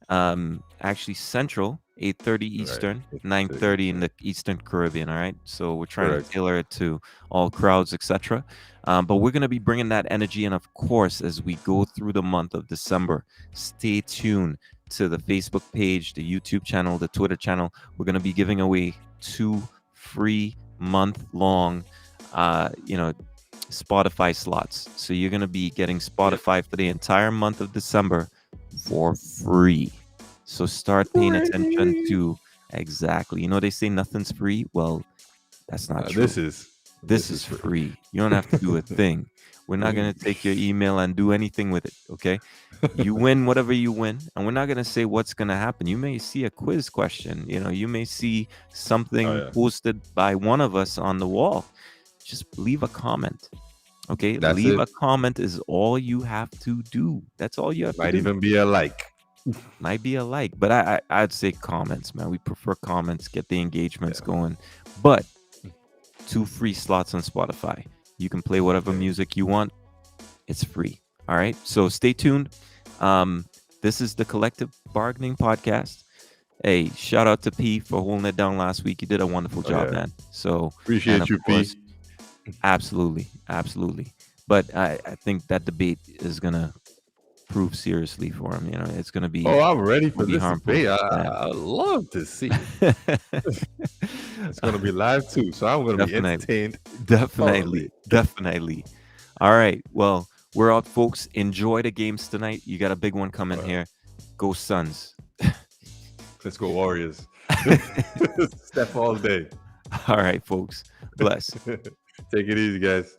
Actually Central, 8:30 Right. Eastern, It's 9:30 in the Eastern Caribbean. All right. So we're trying correct. to tailor it to all crowds, etc. But we're gonna be bringing that energy, and of course, as we go through the month of December, stay tuned to the Facebook page, the YouTube channel, the Twitter channel. We're gonna be giving away 2 free month-long, Spotify slots. So you're gonna be getting Spotify for the entire month of December for free. So start paying attention to exactly. They say nothing's free. Well, that's not true. This is free. You don't have to do a thing. We're not going to take your email and do anything with it. Okay. You win whatever you win. And we're not going to say what's going to happen. You may see a quiz question. You may see something posted by one of us on the wall. Just leave a comment. Okay. That's leave it. a comment is all you have to do. That's all you have to Might do. even be a like. Might be a like, but I'd say comments, man. We prefer comments, get the engagements going. But 2 free slots on Spotify. You can play whatever music you want. It's free. All right. So stay tuned. This is the Collective Bargaining Podcast. Hey, shout out to P for holding it down last week. You did a wonderful job, man. So appreciate you, P. Absolutely. But I think that debate is gonna prove seriously for him. It's going to be. Oh, I'm ready for this harmful. debate. I love to see. It's going to be live too, so I'm going to be entertained. Definitely. All right. Well, we're out, folks. Enjoy the games tonight. You got a big one coming here. Go Suns. Let's go Warriors. Step all day. All right, folks. Bless. Take it easy, guys.